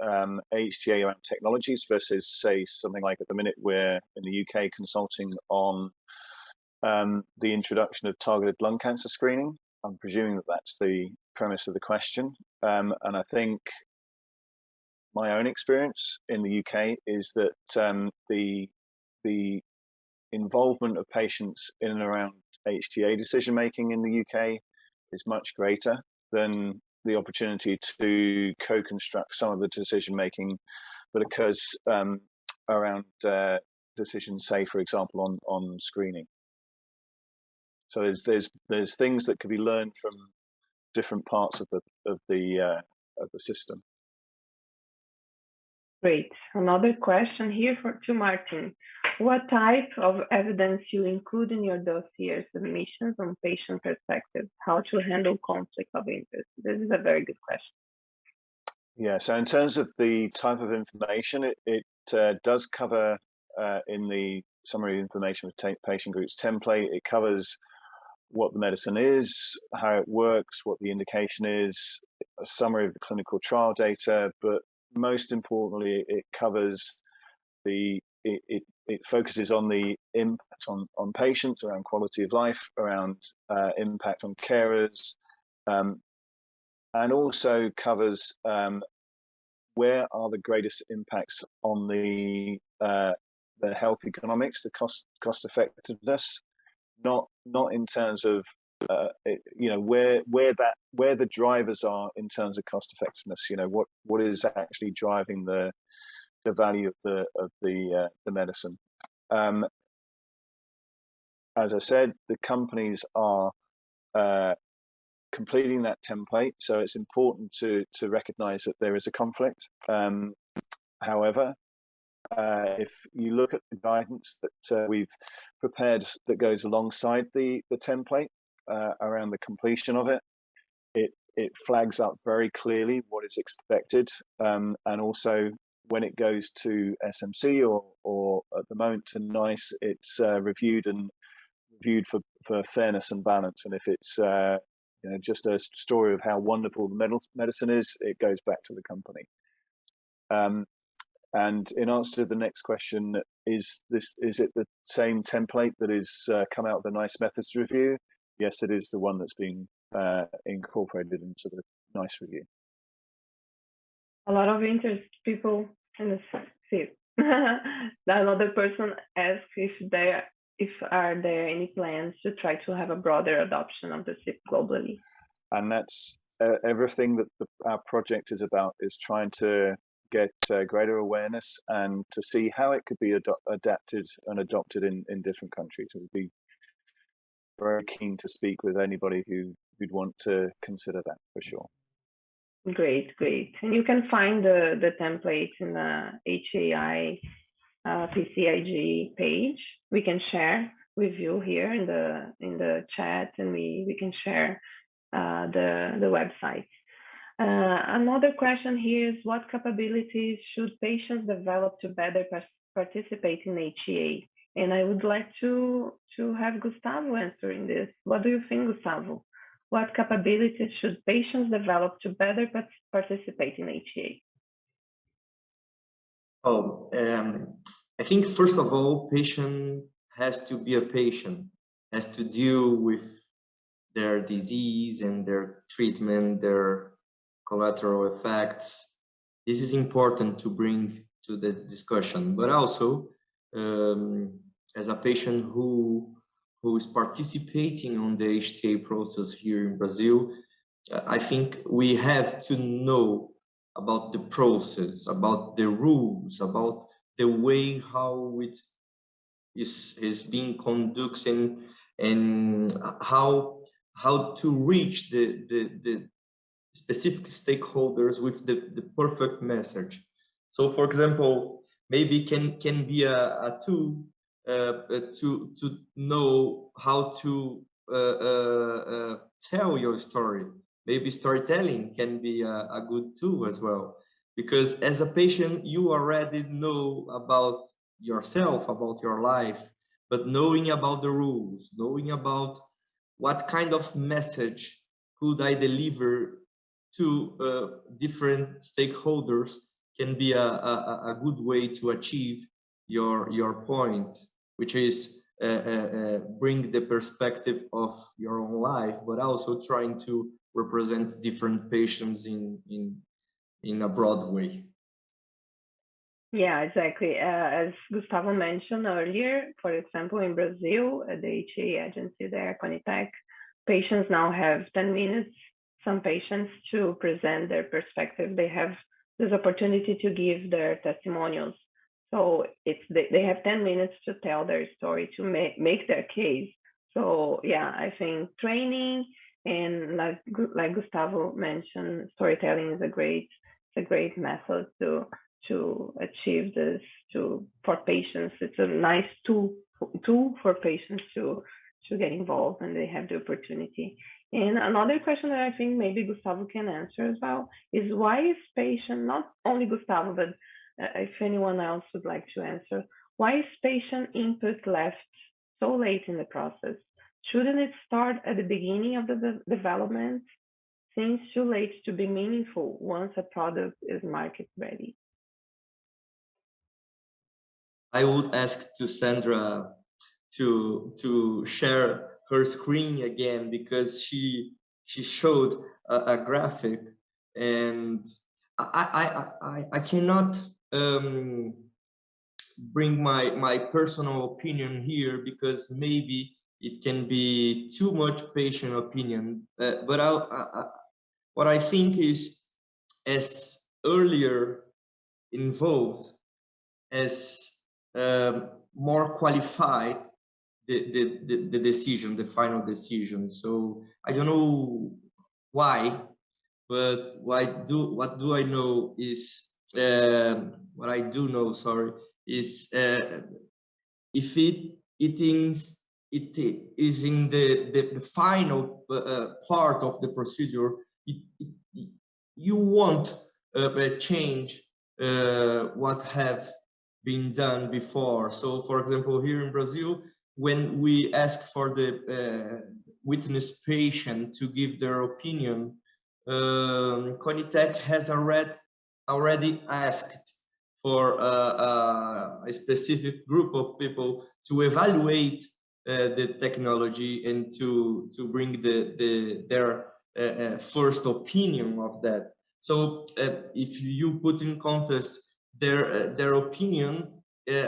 HTA around technologies versus, say, something like at the minute we're in the UK consulting on the introduction of targeted lung cancer screening. I'm presuming that that's the premise of the question. And I think my own experience in the UK is that the involvement of patients in and around HTA decision making in the UK is much greater than the opportunity to co-construct some of the decision making that occurs around decisions, say, for example, on screening. So there's things that could be learned from different parts of the system. Great. Another question here to Martin. What type of evidence you include in your dossier submissions on patient perspective? How to handle conflict of interest? This is a very good question. Yeah, so in terms of the type of information, it does cover in the summary information with patient groups template, it covers what the medicine is, how it works, what the indication is, a summary of the clinical trial data, but most importantly, it covers it focuses on the impact on patients, around quality of life, around impact on carers, and also covers where are the greatest impacts on the health economics, the cost effectiveness, not in terms of where the drivers are in terms of cost effectiveness. What is actually driving the value of the medicine. As I said, the companies are completing that template, so it's important to recognize that there is a conflict. However, if you look at the guidance that we've prepared that goes alongside the template around the completion of it, it flags up very clearly what is expected, and also when it goes to SMC or at the moment to NICE, it's reviewed for fairness and balance. And if it's just a story of how wonderful the medicine is, it goes back to the company. And in answer to the next question, is it the same template that is come out of the NICE methods review? Yes, it is the one that's been incorporated into the NICE review. A lot of interest, people in the SIP. Another person asked if are there any plans to try to have a broader adoption of the SIP globally. And that's everything that our project is about, is trying to get greater awareness and to see how it could be adapted and adopted in different countries. It would be very keen to speak with anybody who'd want to consider that for sure. Great, great. And you can find the templates in the HAI PCIG page. We can share with you here in the chat, and we can share the website. Another question here is, what capabilities should patients develop to better participate in HTA? And I would like to have Gustavo answering this. What do you think, Gustavo? What capabilities should patients develop to better participate in HTA? I think first of all, patient has to be a patient, has to deal with their disease and their treatment, their collateral effects. This is important to bring to the discussion, but also as a patient who is participating on the HTA process here in Brazil, I think we have to know about the process, about the rules, about the way how it is being conducted, and how to reach the specific stakeholders with the perfect message. So, for example, maybe can be a tool to know how to tell your story. Maybe storytelling can be a good tool as well, because as a patient, you already know about yourself, about your life, but knowing about the rules, knowing about what kind of message could I deliver to different stakeholders can be a good way to achieve your point, which is bring the perspective of your own life, but also trying to represent different patients in a broad way. Yeah, exactly. As Gustavo mentioned earlier, for example, in Brazil, at the HTA agency there, Conitec, patients now have 10 minutes, some patients, to present their perspective. They have this opportunity to give their testimonials. So they have 10 minutes to tell their story, to make their case. So yeah, I think training and like Gustavo mentioned, storytelling is a great method to achieve this for patients. It's a nice tool for patients to get involved when they have the opportunity. And another question that I think maybe Gustavo can answer as well is, why is patient, not only Gustavo, but if anyone else would like to answer, why is patient input left so late in the process? Shouldn't it start at the beginning of the development? Seems too late to be meaningful once a product is market ready. I would ask to Sandra to share her screen again, because she showed a graphic, and I cannot bring my personal opinion here, because maybe it can be too much patient opinion. But what I think is, as earlier involved, as more qualified the decision, the final decision. So I don't know why, but what do I know is what I do know, sorry, is if it is in the final part of the procedure, you won't change what have been done before. So, for example, here in Brazil, when we ask for the witness patient to give their opinion, Conitec has already asked for a specific group of people to evaluate the technology and to bring their first opinion of that. So if you put in contest their opinion,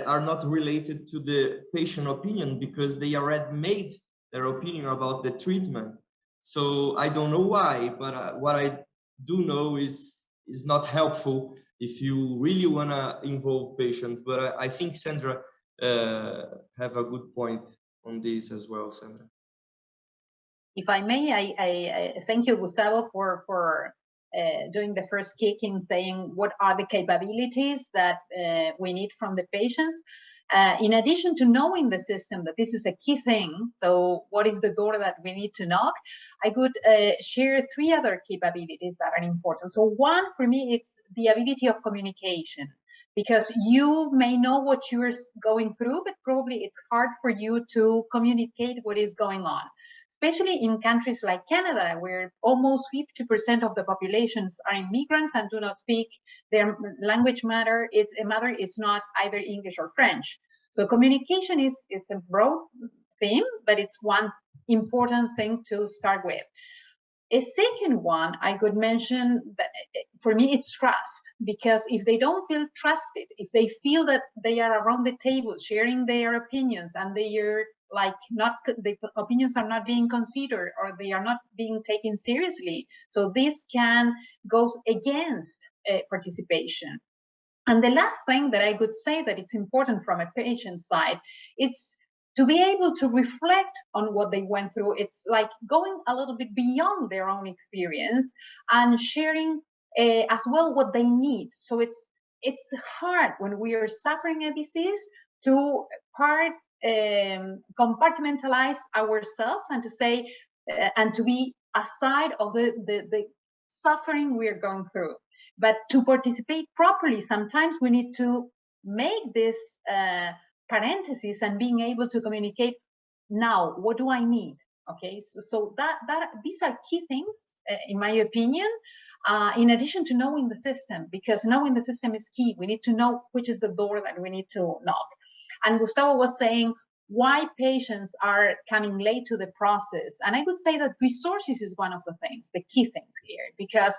are not related to the patient opinion, because they already made their opinion about the treatment. So I don't know why, but what I do know is not helpful if you really want to involve patients. But I think Sandra have a good point on this as well, Sandra. If I may, I thank you, Gustavo, for doing the first kick in saying what are the capabilities that we need from the patients. In addition to knowing the system, that this is a key thing, so what is the door that we need to knock, I could share 3 other capabilities that are important. So one, for me, it's the ability of communication, because you may know what you're going through, but probably it's hard for you to communicate what is going on, especially in countries like Canada, where almost 50% of the populations are immigrants and do not speak their language matter. It's a matter is not either English or French. So communication is a broad theme, but it's one important thing to start with. A second one I could mention, that for me, it's trust, because if they don't feel trusted, if they feel that they are around the table sharing their opinions and they are like not, the opinions are not being considered or they are not being taken seriously, so this can go against participation. And the last thing that I could say that it's important from a patient side, it's to be able to reflect on what they went through. It's like going a little bit beyond their own experience and sharing as well what they need. So it's hard when we are suffering a disease to compartmentalize ourselves and to say and to be aside of the suffering we're going through. But to participate properly, sometimes we need to make this parentheses and being able to communicate now, what do I need? Okay, so that these are key things, in my opinion, in addition to knowing the system, because knowing the system is key. We need to know which is the door that we need to knock. And Gustavo was saying why patients are coming late to the process. And I would say that resources is one of the things, the key things here, because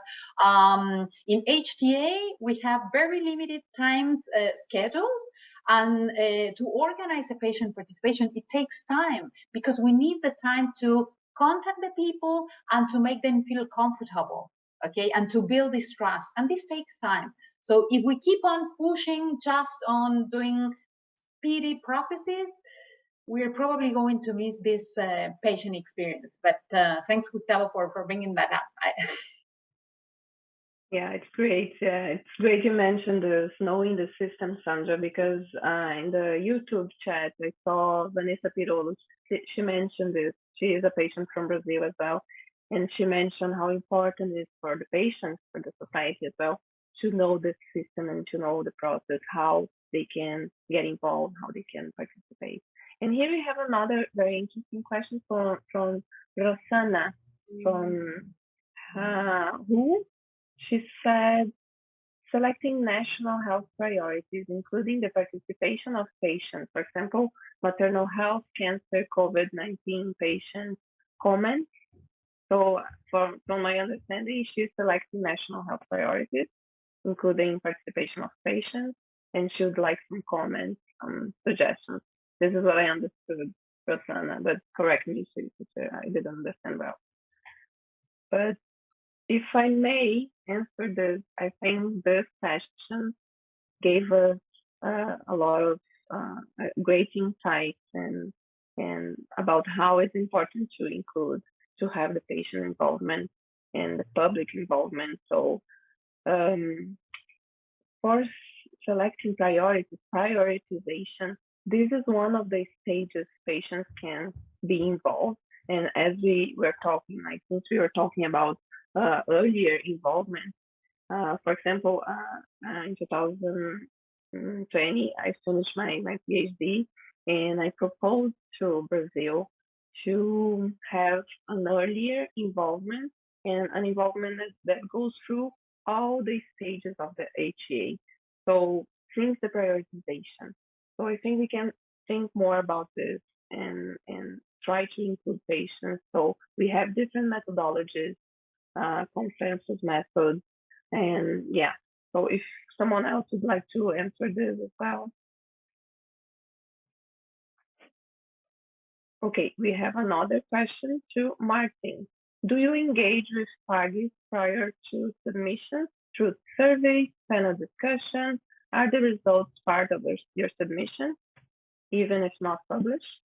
in HTA, we have very limited times schedules. And to organize a patient participation, it takes time, because we need the time to contact the people and to make them feel comfortable, okay, and to build this trust. And this takes time. So if we keep on pushing just on doing speedy processes, we're probably going to miss this patient experience. But thanks, Gustavo, for bringing that up. Yeah, it's great. It's great you mentioned this, knowing the system, Sandra, because in the YouTube chat, I saw Vanessa Pirolo. She mentioned this. She is a patient from Brazil as well. And she mentioned how important it is for the patients, for the society as well, to know the system and to know the process, how they can get involved, how they can participate. And here we have another very interesting question from Rosanna, from who? She said, selecting national health priorities, including the participation of patients, for example, maternal health, cancer, COVID-19 patients, comments. So from my understanding, she's selecting national health priorities, including participation of patients, and she would like some comments, suggestions. This is what I understood, Rosanna, but correct me if I didn't understand well. But if I may answer this, I think this session gave us a lot of great insights and about how it's important to have the patient involvement and the public involvement. So for selecting priorities, prioritization, this is one of the stages patients can be involved. And as we were talking, like since we were talking about earlier involvement, for example, in 2020, I finished my PhD, and I proposed to Brazil to have an earlier involvement and an involvement that goes through all the stages of the HTA. So since the prioritization. So I think we can think more about this and try to include patients. So we have different methodologies, consensus methods, and yeah. So if someone else would like to answer this as well. Okay, we have another question to Martin. Do you engage with parties prior to submission through surveys, panel discussion? Are the results part of your submission, even if not published?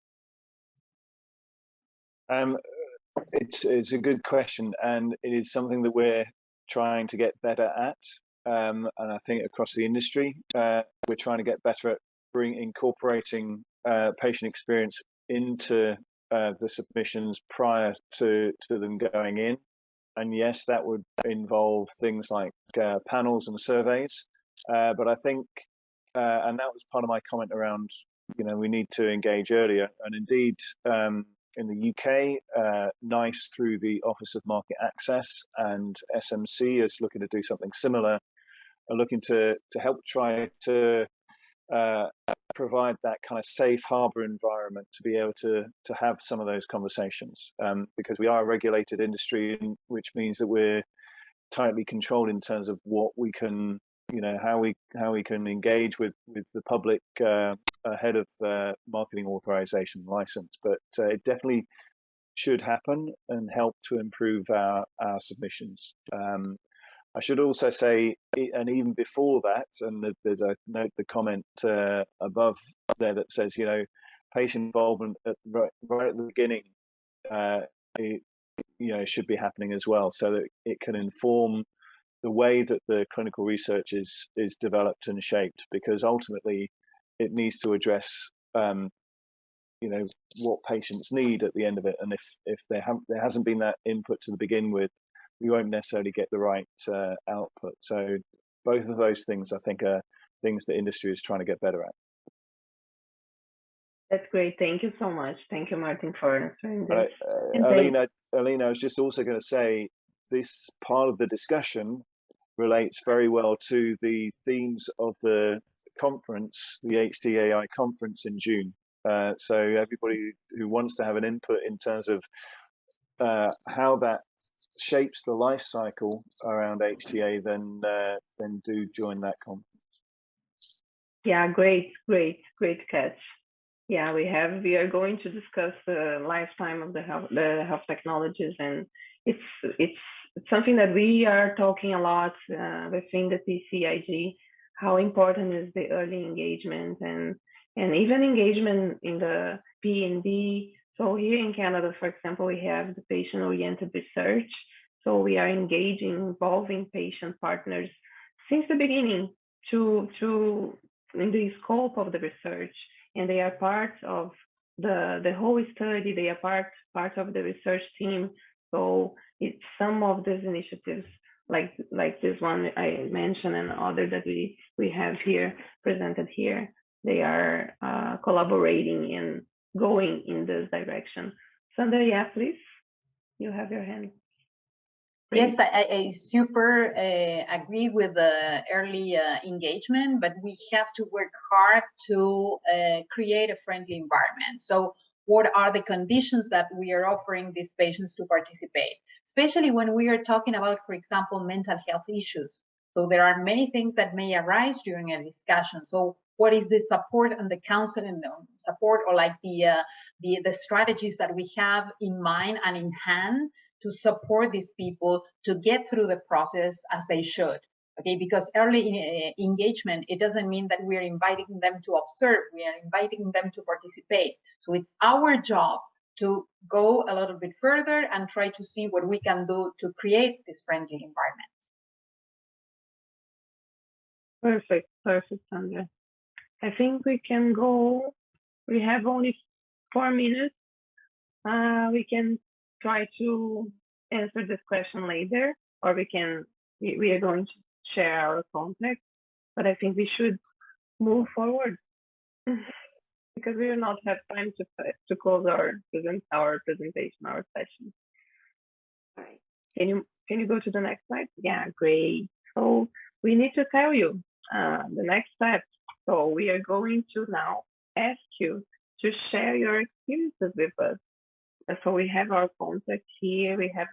It's a good question, and it is something that we're trying to get better at. And I think across the industry, we're trying to get better at incorporating patient experience into the submissions prior to them going in. And yes, that would involve things like panels and surveys. But I think, and that was part of my comment around, we need to engage earlier. And indeed, in the UK, NICE through the Office of Market Access and SMC is looking to do something similar, are looking to help try to provide that kind of safe harbor environment to be able to have some of those conversations, because we are a regulated industry, which means that we're tightly controlled in terms of what we can, how we can engage with the public ahead of marketing authorization license. But it definitely should happen and help to improve our submissions. I should also say, and even before that, and there's a note, the comment above there that says, patient involvement right at the beginning, it should be happening as well, so that it can inform the way that the clinical research is developed and shaped, because ultimately it needs to address what patients need at the end of it. And if there hasn't been that input to begin with, we won't necessarily get the right output. So both of those things, I think, are things the industry is trying to get better at. That's great. Thank you so much. Thank you, Martin, for answering this. Alina, I was just also going to say, this part of the discussion relates very well to the themes of the conference, the HTAI conference in June. So everybody who wants to have an input in terms of how that shapes the life cycle around HTA, then do join that conference. Yeah, great catch. Yeah, we are going to discuss the lifetime of the health technologies, and it's something that we are talking a lot within the PCIG. How important is the early engagement and even engagement in the P&D. So here in Canada, for example, we have the patient-oriented research. So we are involving patient partners since the beginning in the scope of the research, and they are part of the whole study. They are part of the research team. So it's some of these initiatives like this one I mentioned and other that we have here presented here. They are collaborating and going in this direction. Sandra, yeah, please. You have your hand. Yes, I super agree with the early engagement, but we have to work hard to create a friendly environment. So what are the conditions that we are offering these patients to participate, especially when we are talking about, for example, mental health issues. So there are many things that may arise during a discussion. So what is the support and the counseling support, or like the strategies that we have in mind and in hand to support these people to get through the process as they should? Okay, because early engagement, it doesn't mean that we are inviting them to observe, we are inviting them to participate. So it's our job to go a little bit further and try to see what we can do to create this friendly environment. Perfect, Sandra. I think we can go, we have only 4 minutes. We can try to answer this question later, or we are going to share our contact, but I think we should move forward because we will not have time to close our presentation, our session. Right. Can you go to the next slide? Yeah, great. So we need to tell you the next step. So we are going to now ask you to share your experiences with us. So we have our contact here. We have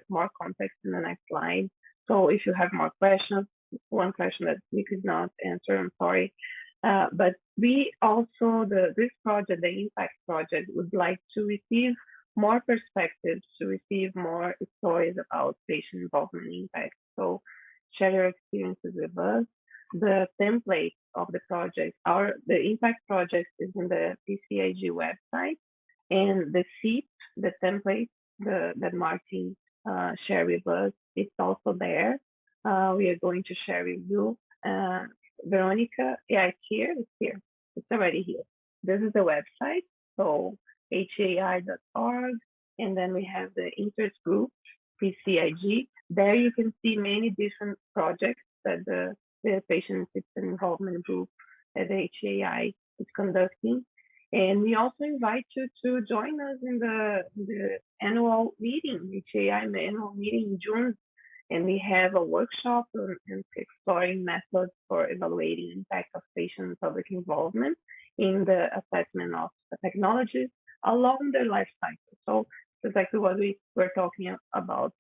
more context in the next slide. So if you have more questions, one question that we could not answer, I'm sorry. But we also, this project, the Impact project, would like to receive more perspectives, to receive more stories about patient involvement impact. So share your experiences with us. The template of the project, the Impact project is in the PCIG website, and the sheet, the template that Martin shared with us, it's also there. We are going to share with you. Veronica, yeah, it's here. It's here. It's already here. This is the website, so hai.org, and then we have the interest group, PCIG. There you can see many different projects that the patient citizen involvement group at the HTA is conducting. And we also invite you to join us in the annual meeting, HTA annual meeting in June. And we have a workshop on exploring methods for evaluating impact of patient public involvement in the assessment of the technologies along their life cycle. So it's exactly what we were talking about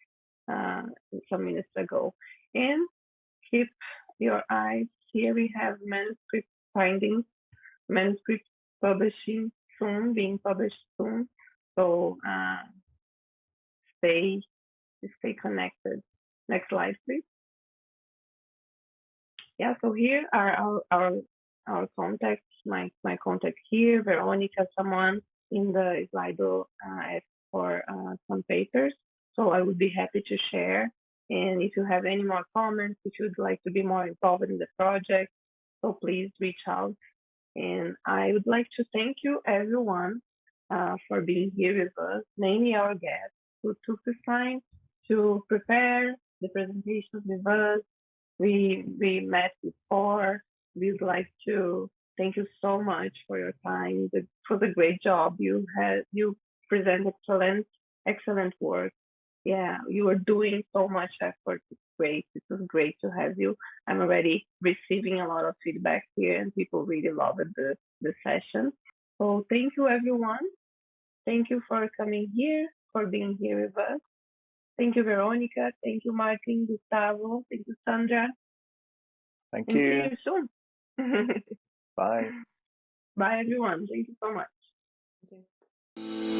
some minutes ago. And keep your eyes here. We have manuscript findings, manuscript publishing soon, being published soon. So stay connected. Next slide, please. Yeah, so here are our contacts, my contact here, Veronica, someone in the Slido asked for some papers. So I would be happy to share. And if you have any more comments, if you'd like to be more involved in the project, so please reach out. And I would like to thank you, everyone, for being here with us, mainly our guests who took the time to prepare the presentations with us. We met before. We would like to thank you so much for your time, for the great job you had. You present excellent work. Yeah, you are doing so much effort. It's great. It was great to have you. I'm already receiving a lot of feedback here, and people really loved the session. So thank you, everyone. Thank you for coming here, for being here with us. Thank you, Veronica. Thank you, Martin, Gustavo. Thank you, Sandra. Thank And you. see you soon. Bye. Bye, everyone. Thank you so much. Thank you.